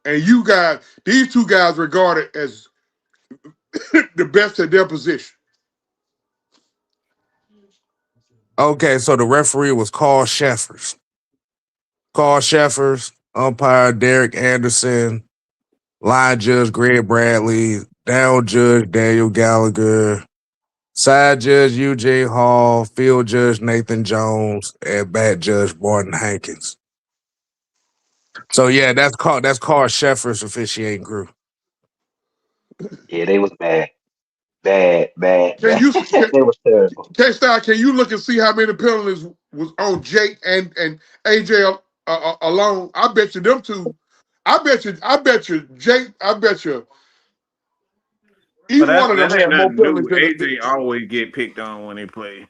And these two guys regarded as the best at their position. Okay, so the referee was Carl Sheffers. Carl Sheffers, umpire Derek Anderson, line judge Greg Bradley, down judge Daniel Gallagher, side judge Eugene Hall, field judge Nathan Jones, and bat judge Martin Hankins. So yeah, that's Carl Sheffers officiating crew. Yeah, they was bad. Bad. Can you They was terrible. K-Star, can you look and see how many penalties was on Jake and AJ alone? I bet you them two. I bet you Jake. I bet you But either one of them that ain't had more nothing penalties new. than AJ always get picked on when they play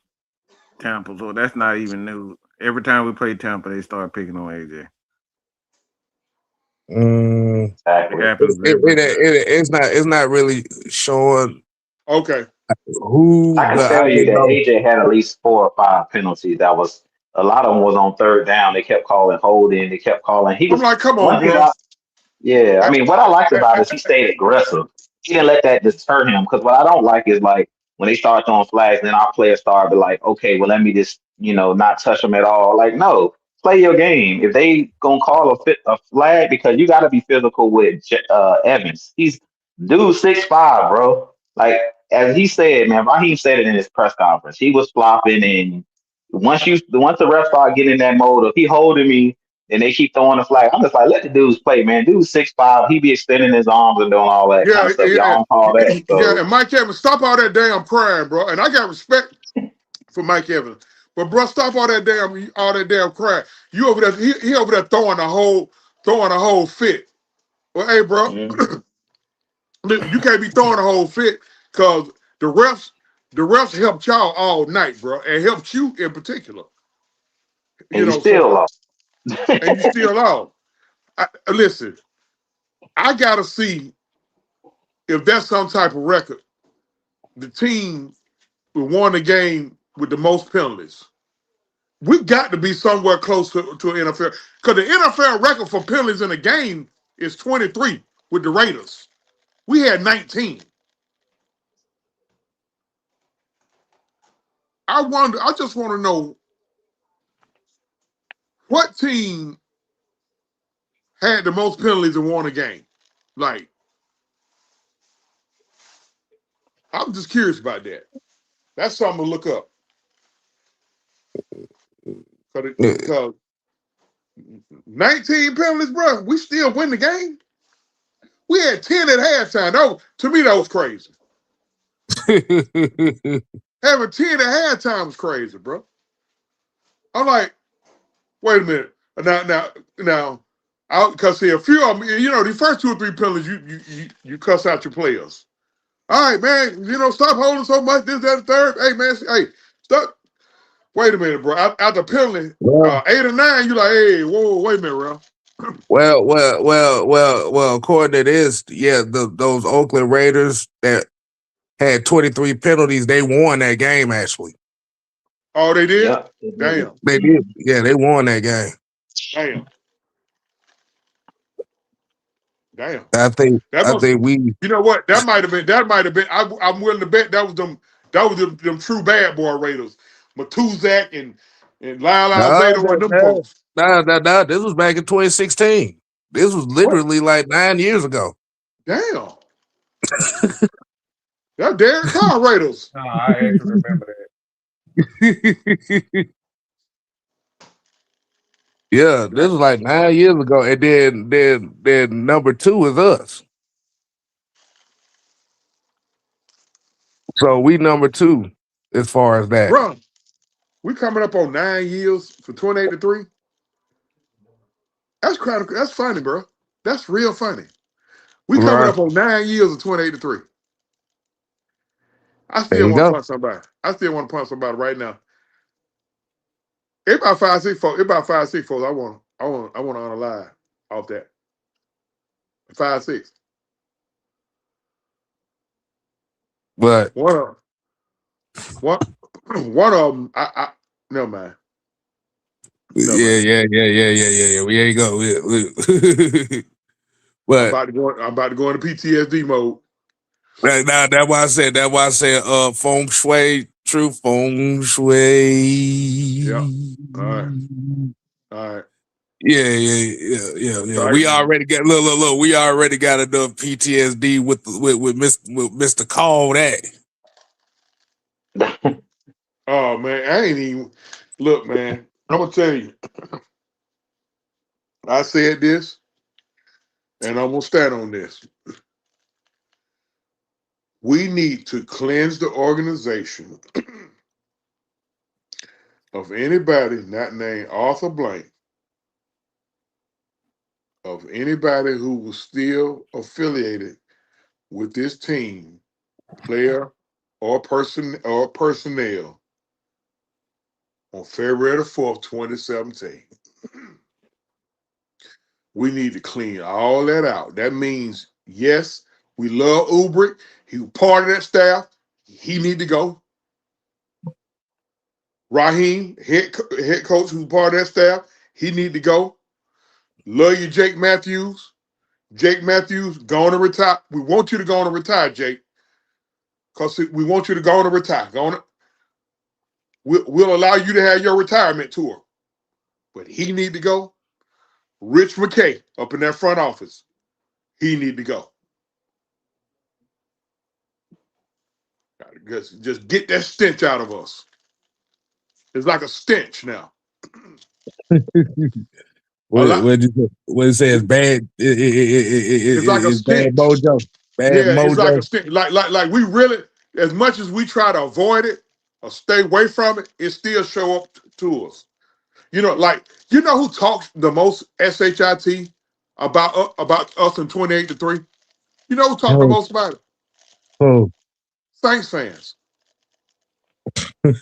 Tampa, so that's not even new. Every time we play Tampa, they start picking on AJ. It Exactly. happens every time. It's not really showing Okay. who I can the tell you that know. AJ had at least 4 or 5 penalties. That was a lot of them was on third down. They kept calling holding. They kept calling. He I'm was like, come on, one thing. bro. Yeah, I mean, what I liked about it is he stayed aggressive. He didn't let that deter him. Because what I don't like is like when they start throwing flags, then our players start to be like, okay, well, let me just not touch them at all. Like, no, play your game. If they gonna call a flag, because you got to be physical with Evans. He's dude 6'5", bro. Like as he said, man, Raheem said it in his press conference. He was flopping, and once the ref start getting in that mode of he holding me and they keep throwing the flag. I'm just like, let the dudes play, man. Dude's 6'5". He be extending his arms and doing all that kind Yeah, of stuff. Y'all don't call that. yeah. So And Mike Evans, stop all that damn crying, bro. And I got respect for Mike Evans, but bro, stop all that damn crying. You over there? He over there throwing a whole fit. Well, hey, bro, you can't be throwing a whole fit because the refs helped y'all all night, bro, and helped you in particular. and you still So lost. and you still out. Listen, I gotta see if that's some type of record. The team who won the game with the most penalties. We got to be somewhere close to an NFL because the NFL record for penalties in a game is 23 with the Raiders. We had 19. I just want to know what team had the most penalties and won a game. Like, I'm just curious about that. That's something to look up. Because 19 penalties, bro, we still win the game. We had 10 at halftime. To me, that was crazy. Having 10 at halftime was crazy, bro. I'm like, wait a minute. Now, because see, a few of them, the first 2 or 3 penalties, you cuss out your players. All right, man, stop holding so much, this, that, and third. Hey, man, hey, stop. Wait a minute, bro. After penalty, Well, 8 or 9, you like, hey, whoa, wait a minute, bro. well. According to this, yeah, those Oakland Raiders that had 23 penalties, they won that game. Actually, Oh, they did. Yep. Damn. they did. Yeah, they won that game. Damn. I think we. You know what? That might have been. I'm willing to bet that was them true bad boy Raiders. Matuzak and Lyle Nah, Zeta were them folks. nah. This was back in 2016. This was literally like 9 years ago. Damn. That Derek Carr Raiders. No, I actually remember that. Yeah, this was like 9 years ago, and then number 2 is us. So we number 2 as far as that. Bro, We coming up on 9 years for 28-3. That's critical. That's funny, bro. That's real funny. We coming Right. up on 9 years of 28-3. I There still you want to go. punch somebody. I still want to punch somebody right now. It about 5'6" folks. It about 5'6" folks. I want to honor live off that. 5'6". But One of one of them. Never mind. Never mind. yeah. We ain't go. I'm But about to go into PTSD mode. now that's why I said feng shui, true feng shui. Yeah. All right. All right. Yeah. All We right. already got look. We already got enough PTSD with Mr. Call that. Oh man, I ain't even look, man. I'm gonna tell you. I said this, and I'm gonna stand on this. We need to cleanse the organization of anybody not named Arthur Blank, of anybody who was still affiliated with this team, player or personnel on February the 4th, 2017. We need to clean all that out. That means, yes, we love Ulbrich. He was part of that staff. He need to go. Raheem, head coach, who's part of that staff, he need to go. Love you, Jake Matthews. Jake Matthews, go on and retire. We want you to go on and retire, Jake, because we want you to go on and retire. We'll allow you to have your retirement tour. But he need to go. Rich McKay up in that front office, he need to go. Just get that stench out of us. It's like a stench now. A lot. What it says bad. It's like a It's bad stench. mojo. Bad Yeah, it's like a mojo. stench. Like we really, as much as we try to avoid it or stay away from it, it still show up to us. You know, like you know who talks the most shit about us in 28-3. You know who talked the Oh, most about it? oh. Saints fans. But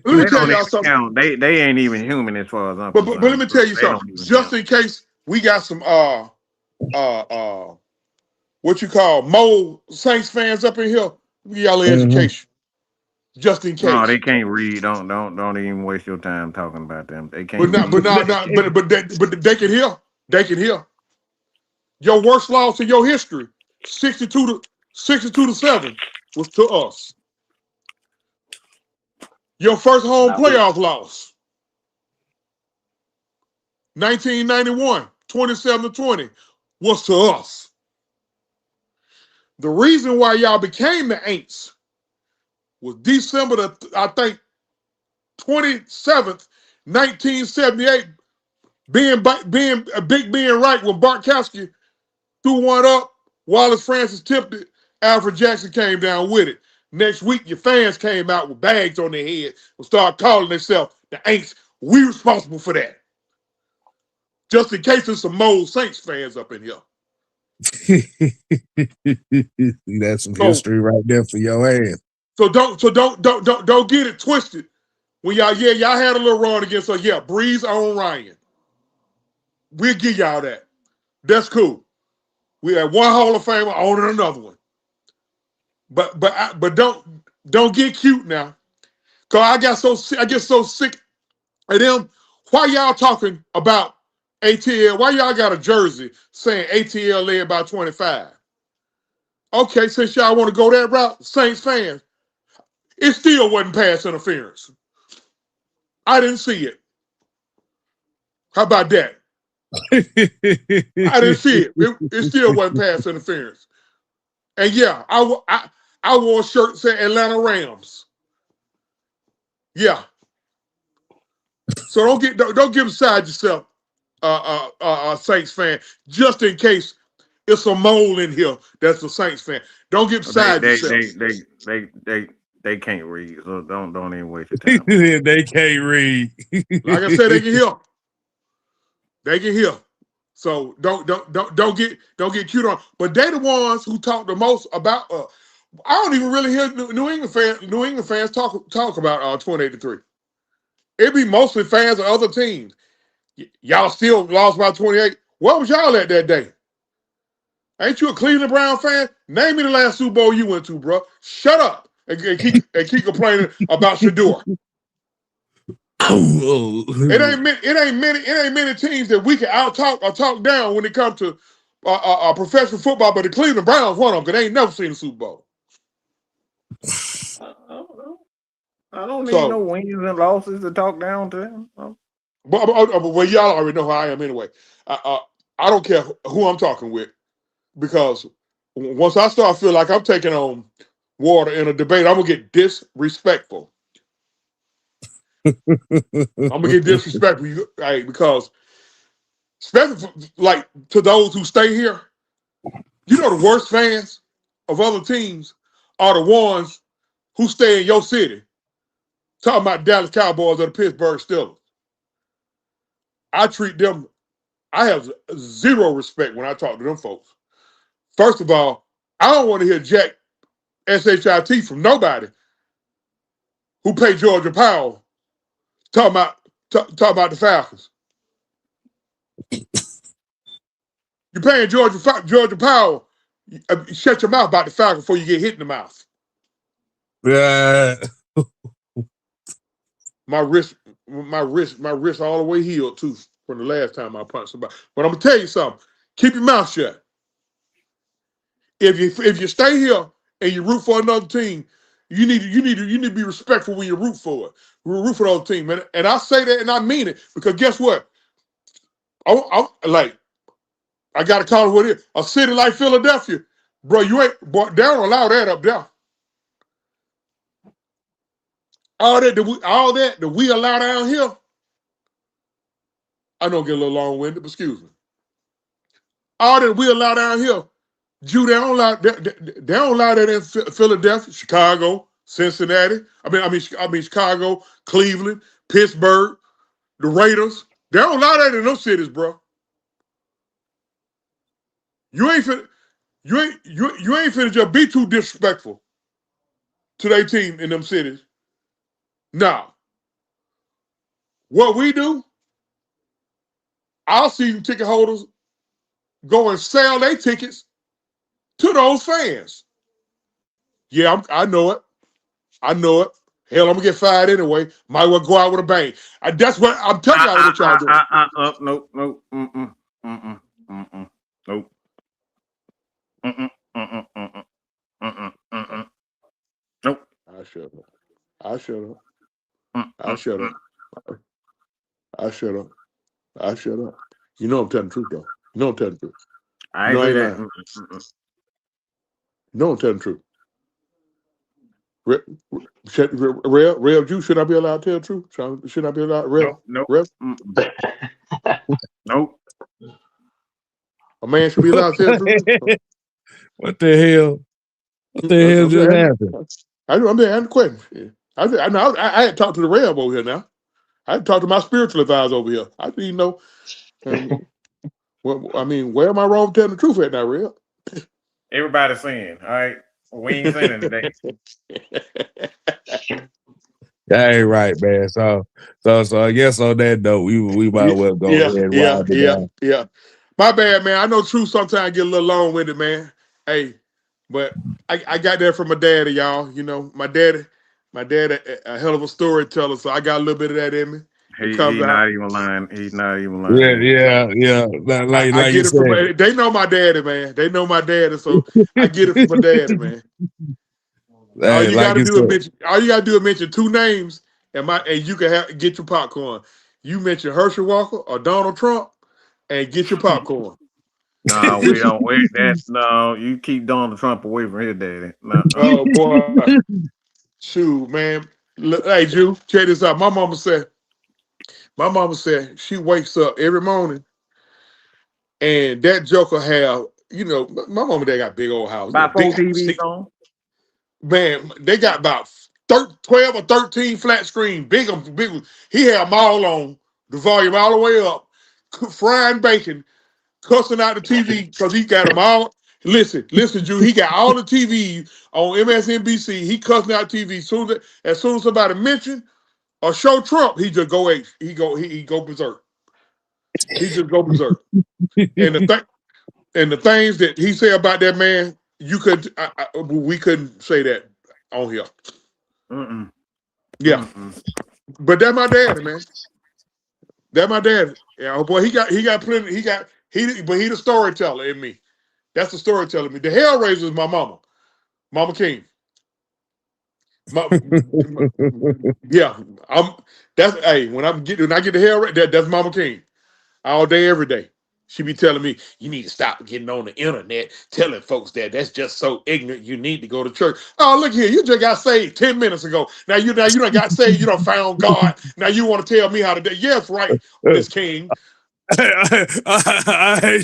Let me They tell don't y'all even something. count. They ain't even human as far as I'm But let concerned. me Bro. tell you They don't something. even Just count. in case we got some what you call mole Saints fans up in here, give y'all an education. Just in No, case. they can't read. Don't even waste your time talking about them. They But can't not, read. but they can hear. They can hear. Your worst loss in your history, 62-7, was to us. Your first home Now, playoff loss, 1991, 27-20, was to us. The reason why y'all became the Aints was December I think 27th, 1978, being Big Ben right when Bart Kowski threw one up. Wallace Francis tipped it. Alfred Jackson came down with it. Next week, your fans came out with bags on their head and started calling themselves the Aints. We responsible for that. Just in case there's some Mole Saints fans up in here. That's some So, history right there for your ass. don't get it twisted. When y'all had a little run against us. Yeah, Breeze on Ryan. We'll give y'all that. That's cool. We had one Hall of Famer owning another one. But don't get cute now. Cause I get so sick of them. Why y'all talking about ATL? Why y'all got a jersey saying ATL led by 25? Okay, since y'all want to go that route, Saints fans, it still wasn't pass interference. I didn't see it. How about that? I didn't see it. It still wasn't pass interference. And yeah, I wore a shirt saying Atlanta Rams. Yeah. So don't get beside yourself, Saints fan, just in case it's a mole in here that's a Saints fan. Don't get They beside they yourself. they they they they they can't read, so don't even waste your time. They can't read. Like I said, they can hear. They can hear. So don't get cute on. But they the ones who talk the most about. I don't even really hear New England fans talk about 28-3. It be mostly fans of other teams. Y'all still lost by 28. Where was y'all at that day? Ain't you a Cleveland Brown fan? Name me the last Super Bowl you went to, bro. Shut up and keep complaining about Shador. It ain't many teams that we can out-talk or talk down when it comes to professional football, but the Cleveland Browns one of them because they ain't never seen a Super Bowl. I don't need no wins and losses to talk down to them. But well, y'all already know who I am anyway. I don't care who I'm talking with because once I start feeling like I'm taking on water in a debate, I'm gonna get disrespectful. I'm gonna get disrespectful, because especially like to those who stay here, you know the worst fans of other teams are the ones who stay in your city. Talking about Dallas Cowboys or the Pittsburgh Steelers. I have zero respect when I talk to them folks. First of all, I don't want to hear Jack SHIT from nobody who paid Georgia Powell talking about the Falcons. You're paying Georgia Powell. Shut your mouth about the Falcons before you get hit in the mouth. Yeah. My wrist all the way healed too from the last time I punched somebody. But I'm gonna tell you something. Keep your mouth shut. If you stay here and you root for another team, you need to be respectful when you root for it. Root for those teams, man. And I say that and I mean it because guess what? I got to call it what it is. A city like Philadelphia, bro, they don't allow that up there. All that we allow down here. I don't get a little long-winded, but excuse me. All that we allow down here, they don't allow that in Philadelphia, Chicago, Cincinnati. I mean Chicago, Cleveland, Pittsburgh, the Raiders. They don't allow that in those cities, bro. You ain't finna just be too disrespectful to their team in them cities. Now, what we do, I'll see ticket holders go and sell their tickets to those fans. Yeah, I know it. I know it. Hell, I'm gonna get fired anyway. Might well go out with a bang. That's what I'm telling y'all what y'all doing. Nope. Nope. Nope. I shut up. You know I'm telling the truth, though. You know I'm telling the truth. I agree that. No, I'm telling the truth. Rev Jew, should I be allowed to tell the truth? Should I be allowed? Rev? Nope. Rev? Nope. A man should be allowed to tell the truth. What the hell? What the hell just happened? I'm asking the question. I had talked to the Rev over here now. I had talked to my spiritual advisor over here. I didn't know. Well, I mean, where am I wrong telling the truth at now, Rev? Everybody's saying, all right. We ain't saying it today. That ain't right, man. So I guess on that note, we might well go ahead and wind it down. Yeah. My bad, man. I know truth sometimes get a little long-winded, man. Hey, but I got that from my daddy, y'all. You know, my daddy, a hell of a storyteller, so I got a little bit of that in me. He's not even lying. He's not even lying. Yeah. Like I you get it from they know my daddy, man. They know my daddy, so I get it from my daddy, man. All you gotta do is mention two names, and you can get your popcorn. You mention Herschel Walker or Donald Trump, and get your popcorn. No, we don't wait. No, you keep Donald Trump away from his daddy. No. Oh boy, shoot, man. Hey, Jew, check this out. My mama said she wakes up every morning, and that joker have, my mama, they got big old house. About 4 TVs on. Man, they got about 12 or 13 flat screen, big. He had them all on, the volume all the way up, frying bacon, cussing out the TV because he got them all. Listen, Drew. He got all the TV on MSNBC. He cussing out TV. As soon as somebody mention or show Trump, he just go he go berserk. He just go berserk. And the things that he said about that man, we couldn't say that on here. Yeah, but that's my daddy, man. That's my daddy. Yeah, boy, he got plenty. But he the storyteller in me. That's the storyteller in me. The Hellraiser is my Mama King. Yeah, when I get the Hellraiser, that's Mama King. All day, every day. She be telling me, you need to stop getting on the internet, telling folks that's just so ignorant. You need to go to church. Oh, look here, you just got saved 10 minutes ago. Now you done got saved. You done found God. Now you want to tell me how to do? Yes, right, Miss King.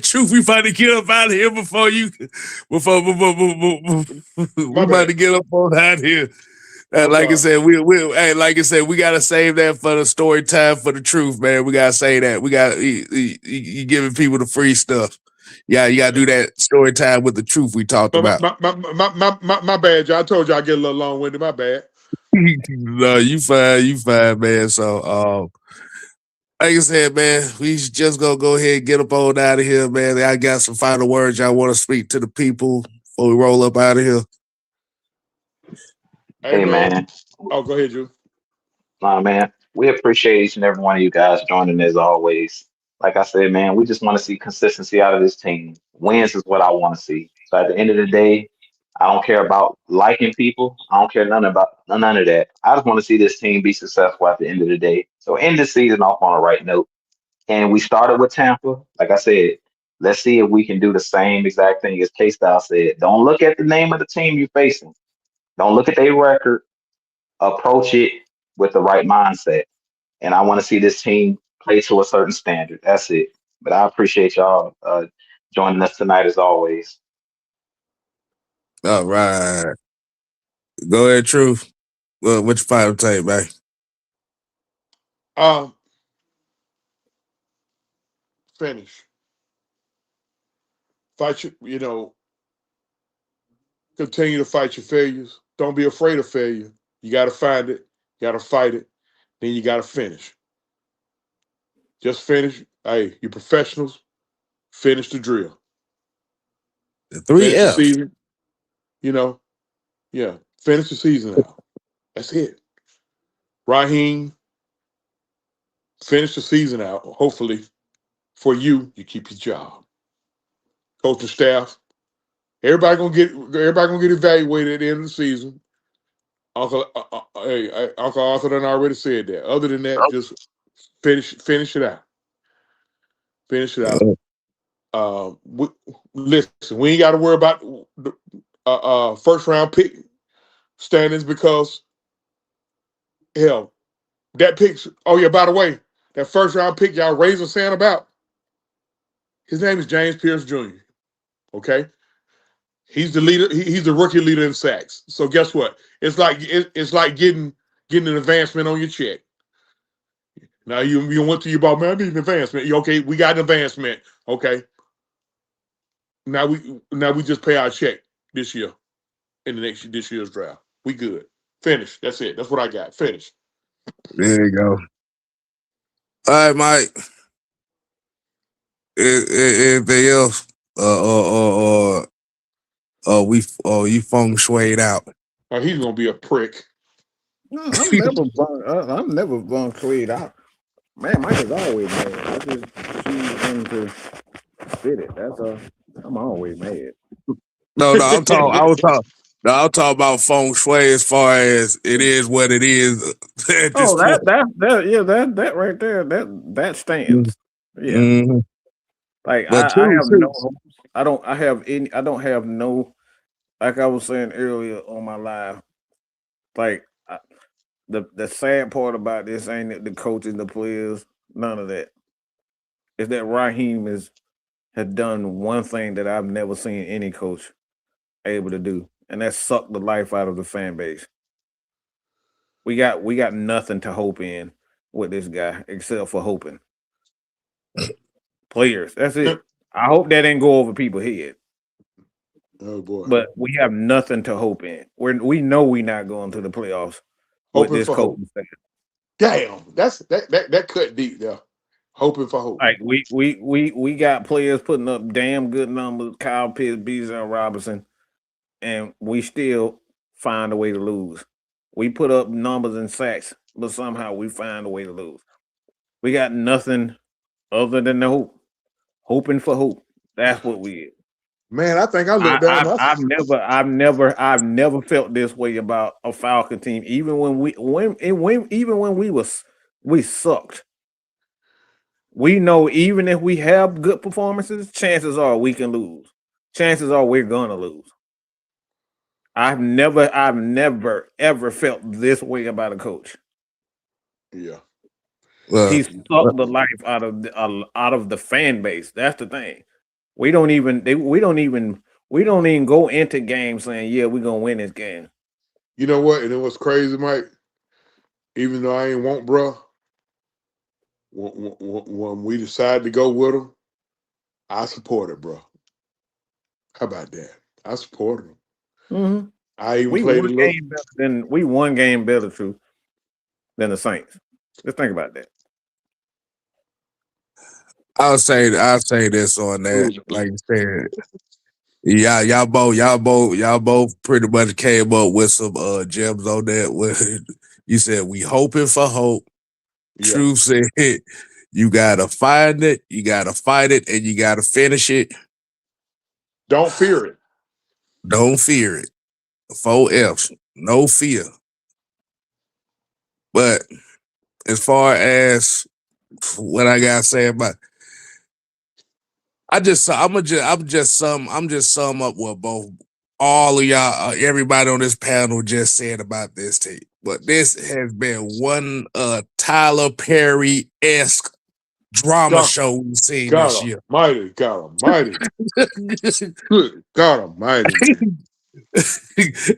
Truth, we about to get up out of here before we about to get up on out here. Like I said, like I said, we gotta save that for the story time for the truth, man. We gotta say that. We got you giving people the free stuff. Yeah, you gotta do that story time with the truth we talked about. My bad, y'all. I told you I get a little long winded. My bad. No, you fine, man. So like I said, man, we should just go ahead and get up on out of here, man. I got some final words y'all want to speak to the people before we roll up out of here. Hey, man. Oh, go ahead, Drew. Nah, man. We appreciate each and every one of you guys joining as always. Like I said, man, we just want to see consistency out of this team. Wins is what I want to see. So at the end of the day, I don't care about liking people. I don't care none of that. I just want to see this team be successful at the end of the day. So end the season off on the right note. And we started with Tampa. Like I said, let's see if we can do the same exact thing as K-Style said. Don't look at the name of the team you're facing. Don't look at their record. Approach it with the right mindset. And I want to see this team play to a certain standard. That's it. But I appreciate y'all joining us tonight as always. All right. Go ahead, Truth. Well, what's your final take, man? Finish. Fight continue to fight your failures. Don't be afraid of failure. You got to find it. You got to fight it. Then you got to finish. Just finish. Hey, you professionals, finish the drill. The 3 F's. The season. Finish the season out. That's it. Raheem, finish the season out. Hopefully, for you keep your job. Coaching staff, everybody gonna get evaluated at the end of the season. Uncle Arthur done already said that. Other than that, just finish it out. Finish it out. Listen, we ain't got to worry about the first round pick standings because hell, that pick's. Oh yeah, by the way, that first round pick y'all raising saying about. His name is James Pierce Jr. Okay, he's the leader. He's the rookie leader in sacks. So guess what? It's like getting an advancement on your check. Now you went to your boss, man. I need an advancement. Okay, we got an advancement. Okay. Now we just pay our check this year in this year's draft. We good. Finish. That's it. That's what I got. Finish. There you go. All right, Mike. Anything else? You feng shuied out. He's gonna be a prick. No, I'm never feng shuied out. Man, Mike is always mad. I just choose him to spit it. That's all. I'm always mad. No, I'm talking about feng shui as far as it is what it is. That right there, that stands. Yeah. Mm-hmm. Like I don't have no, like I was saying earlier on my live, like the sad part about this ain't the coaches, the players, none of that. Is that Raheem has done one thing that I've never seen any coach able to do, and that's suck the life out of the fan base. We got nothing to hope in with this guy except for hoping. Players. That's it. I hope that didn't go over people's head. Oh boy. But we have nothing to hope in. We know we're not going to the playoffs with Hoping this for hope. coaching staff. Damn, that cut deep there. Hoping for hope. Like we got players putting up damn good numbers, Kyle Pitts, Bijan Robinson, and we still find a way to lose. We put up numbers and sacks, but somehow we find a way to lose. We got nothing other than the hope. Hoping for hope. That's what we is. Man, I think I looked down. I've never felt this way about a Falcon team. Even when we sucked. We know even if we have good performances, chances are we can lose. Chances are we're gonna lose. I've never ever felt this way about a coach. Yeah. He sucked the life out of the fan base. That's the thing. We don't even go into games saying, yeah, we're gonna win this game. You know what? And it was crazy, Mike. Even though I ain't want, bro, when we decided to go with him, I supported, bro. How about that? I supported him. Mm-hmm. I even played a little. We won game better than the Saints. Just think about that. I'll say this on that. Like you said, y'all both pretty much came up with some gems on that. Where you said we hoping for hope. Yeah. Truth said you gotta find it, you gotta fight it, and you gotta finish it. Don't fear it. Don't fear it. 4 F's. No fear. But as far as what I gotta say about, I'm just sum up what both all of y'all, everybody on this panel just said about this team. But this has been one Tyler Perry-esque drama show we've seen this year. God almighty. Good God almighty.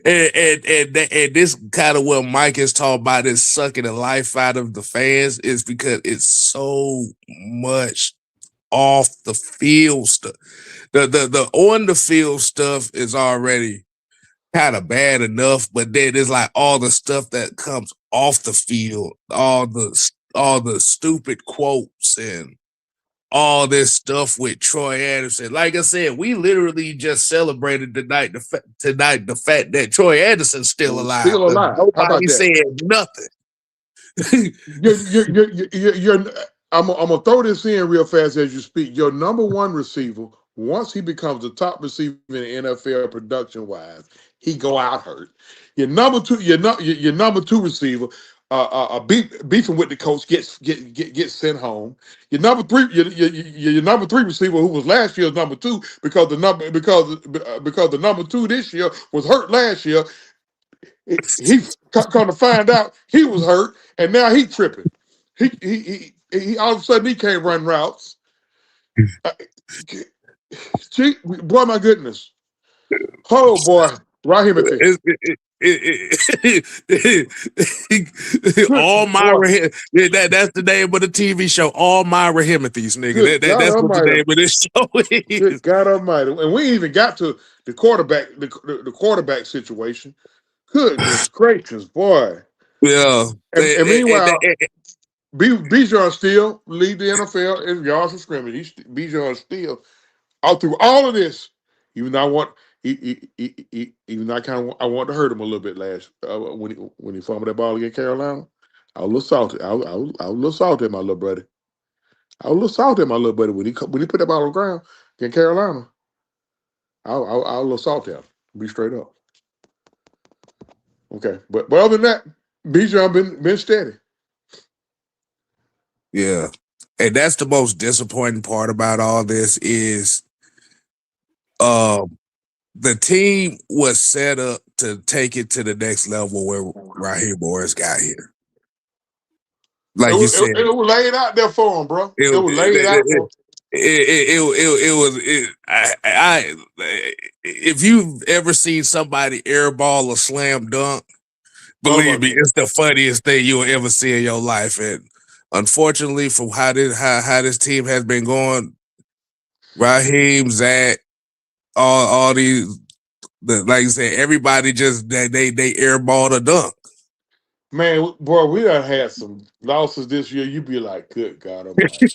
and this kind of what Mike is talking about, is sucking the life out of the fans, is because it's so much off the field stuff. The on the field stuff is already kind of bad enough, but then it's like all the stuff that comes off the field, all the stupid quotes and all this stuff with Troy Anderson. Like I said, we literally just celebrated tonight the fact that Troy Anderson's still alive. Still alive. Nobody said nothing. I'm gonna throw this in real fast as you speak. Your number one receiver, once he becomes the top receiver in the NFL production wise, he go out hurt. Your number two receiver, beefing with the coach, gets sent home. Your number three receiver, who was last year's number 2, because the number 2 this year was hurt last year. He come to find out he was hurt, and now he tripping. He all of a sudden he can't run routes. Gee, boy, my goodness. Oh boy, Raheem. All Myra, that's the name of the TV show. All Myra Himothy's, nigga. That's what the name of this show is. Good God Almighty. And we even got to the quarterback, the quarterback situation. Goodness gracious, boy. Yeah. And meanwhile, Bijan still lead the NFL in yards of scrimmage. Bijan still out through all of this. Even though I want, even though I want to hurt him a little bit last when he fumbled that ball against Carolina. I was a little salty. I was a little salty at my little buddy. I was a little salty at my little buddy when he put that ball on the ground against Carolina. I was a little salty at him. Be straight up. Okay, but other than that, Bijan been steady. Yeah, and that's the most disappointing part about all this is, the team was set up to take it to the next level where Raheem Morris got here. Like you said, it was laid out there for him, bro. It was laid out for him. If you've ever seen somebody airball a slam dunk, Believe me, it's the funniest thing you'll ever see in your life. And unfortunately, from how this team has been going, Raheem, Zach, all these, like I said, everybody just they airballed a dunk. Man, boy, we done had some losses this year. You be like, good God Almighty.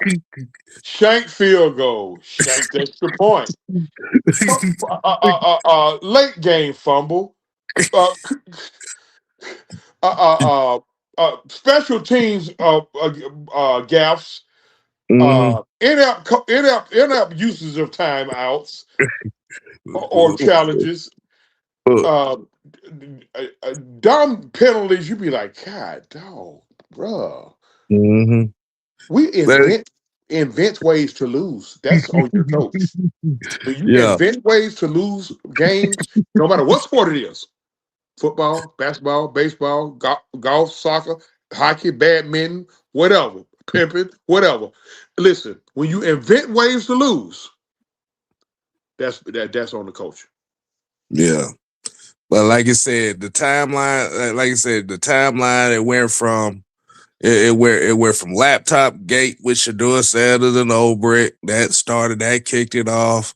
Shank field goal, shanked extra point. Late game fumble. Uh, Special teams gaffes. Mm-hmm. Inept uses of timeouts or challenges. Uh, Dumb penalties. You be like, God, dog, bruh. Mm-hmm. We invent ways to lose. That's on your coach. When you Yeah. invent ways to lose games, no matter what sport it is, football, basketball, baseball, golf, soccer, hockey, badminton, whatever, pimping, whatever. Listen, when you invent ways to lose, that's on the coach. Yeah. But like I said, the timeline it went from it went from laptop gate with Shador Sanders and Olbrich. That kicked it off.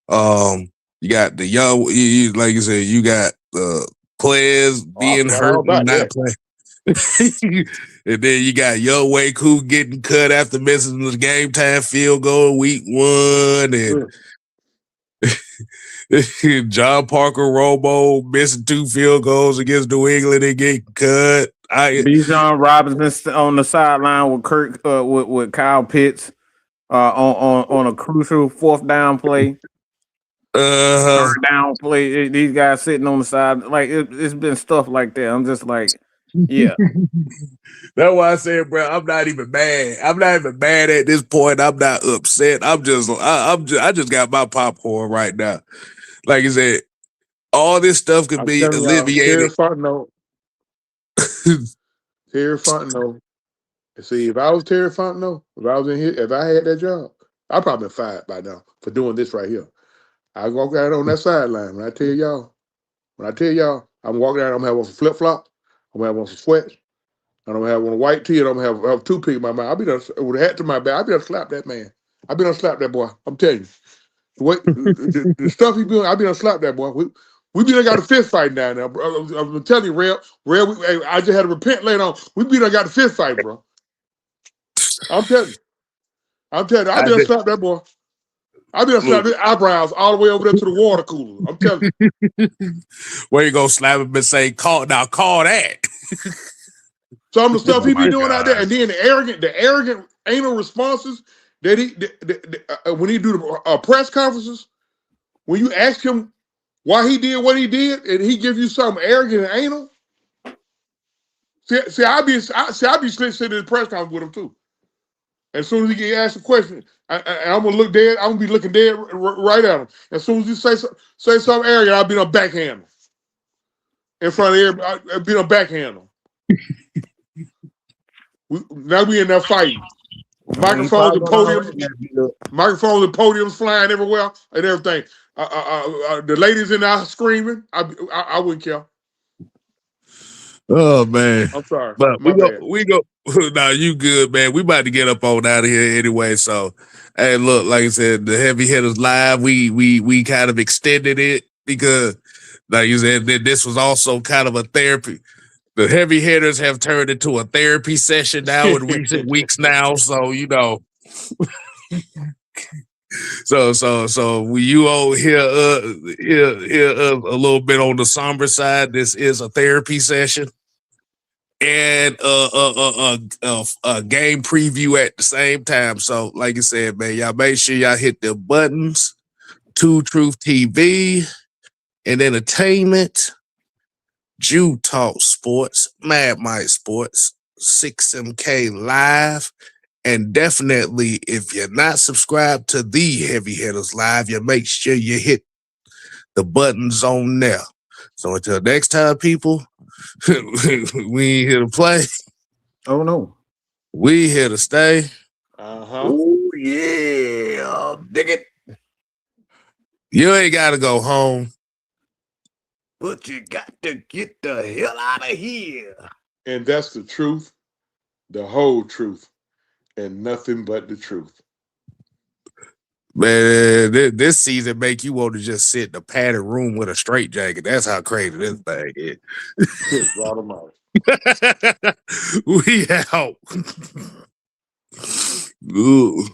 You got the young, like you said, you got the players being hurt and not playing. And then you got Yo Waku getting cut after missing the game time field goal week 1, and John Parker Robo missing 2 field goals against New England and getting cut. Bijan Robinson on the sideline with Kirk with Kyle Pitts on a crucial 4th down play. 3rd down play. These guys sitting on the side, like it's been stuff like that. I'm just like, yeah. That's why I said, bro, I'm not even mad. I'm not even mad at this point. I'm not upset. I just got my popcorn right now. Like I said, all this stuff could be alleviated. Terry Fontenot. See, if I was Terry Fontenot, if I was in here, if I had that job, I'd probably been fired by now for doing this right here. I walk out on that sideline. When I tell y'all, I'm walking out, I'm gonna have on some flip flop, I'm gonna have on some sweats, and I'm gonna have on a white tee, and I'm gonna have 2 pig in my mouth. I'll be done with a hat to my back. I'll be done slap that man. I'll be done slap that boy. I'm telling you. The stuff he doing, I'll be done slap that boy. We be done got a fist fight down there, bro. I'm telling you, Rail, I just had to repent later on. We be done got a fist fight, bro. I'm telling you, I'll be done slap that boy. I'll be done slap his eyebrows all the way over there to the water cooler. I'm telling you. Where you gonna slap him and say, call that. Some of the stuff he be doing out there, and then the arrogant anal responses that when he do the press conferences, when you ask him why he did what he did, and he give you something arrogant and anal. See, I be sitting in the press conference with him too. As soon as he get asked a question, I'm gonna look dead. I'm gonna be looking dead right at him. As soon as you say something arrogant, I'll be on backhand him in front of everybody. I'll be on backhand him. Now we in there fighting. Microphones and podiums flying everywhere and everything. The ladies in there screaming. I wouldn't care. Oh man, I'm sorry, but we go. No, you good, man. We about to get up on out of here anyway. So, hey, look, like I said, the Heavy Hitters Live. We kind of extended it because, like you said, this was also kind of a therapy. The Heavy Hitters have turned into a therapy session now in recent weeks now. So So when you all hear us a little bit on the somber side, this is a therapy session and a game preview at the same time. So, like I said, man, y'all make sure y'all hit the buttons. 2 Truth TV and Entertainment, Jew Talk Sports, Mad Mike Sports, 6MK Live. And definitely, if you're not subscribed to the Heavy Hitters Live, you make sure you hit the buttons on there. So until next time, people, we ain't here to play. Oh no, We here to stay. Oh yeah, dig it. You ain't got to go home. but you got to get the hell out of here. And that's the truth, the whole truth, and nothing but the truth. Man, this season make you want to just sit in a padded room with a straight jacket. That's how crazy this thing is. Good God Almighty. We out. Ooh.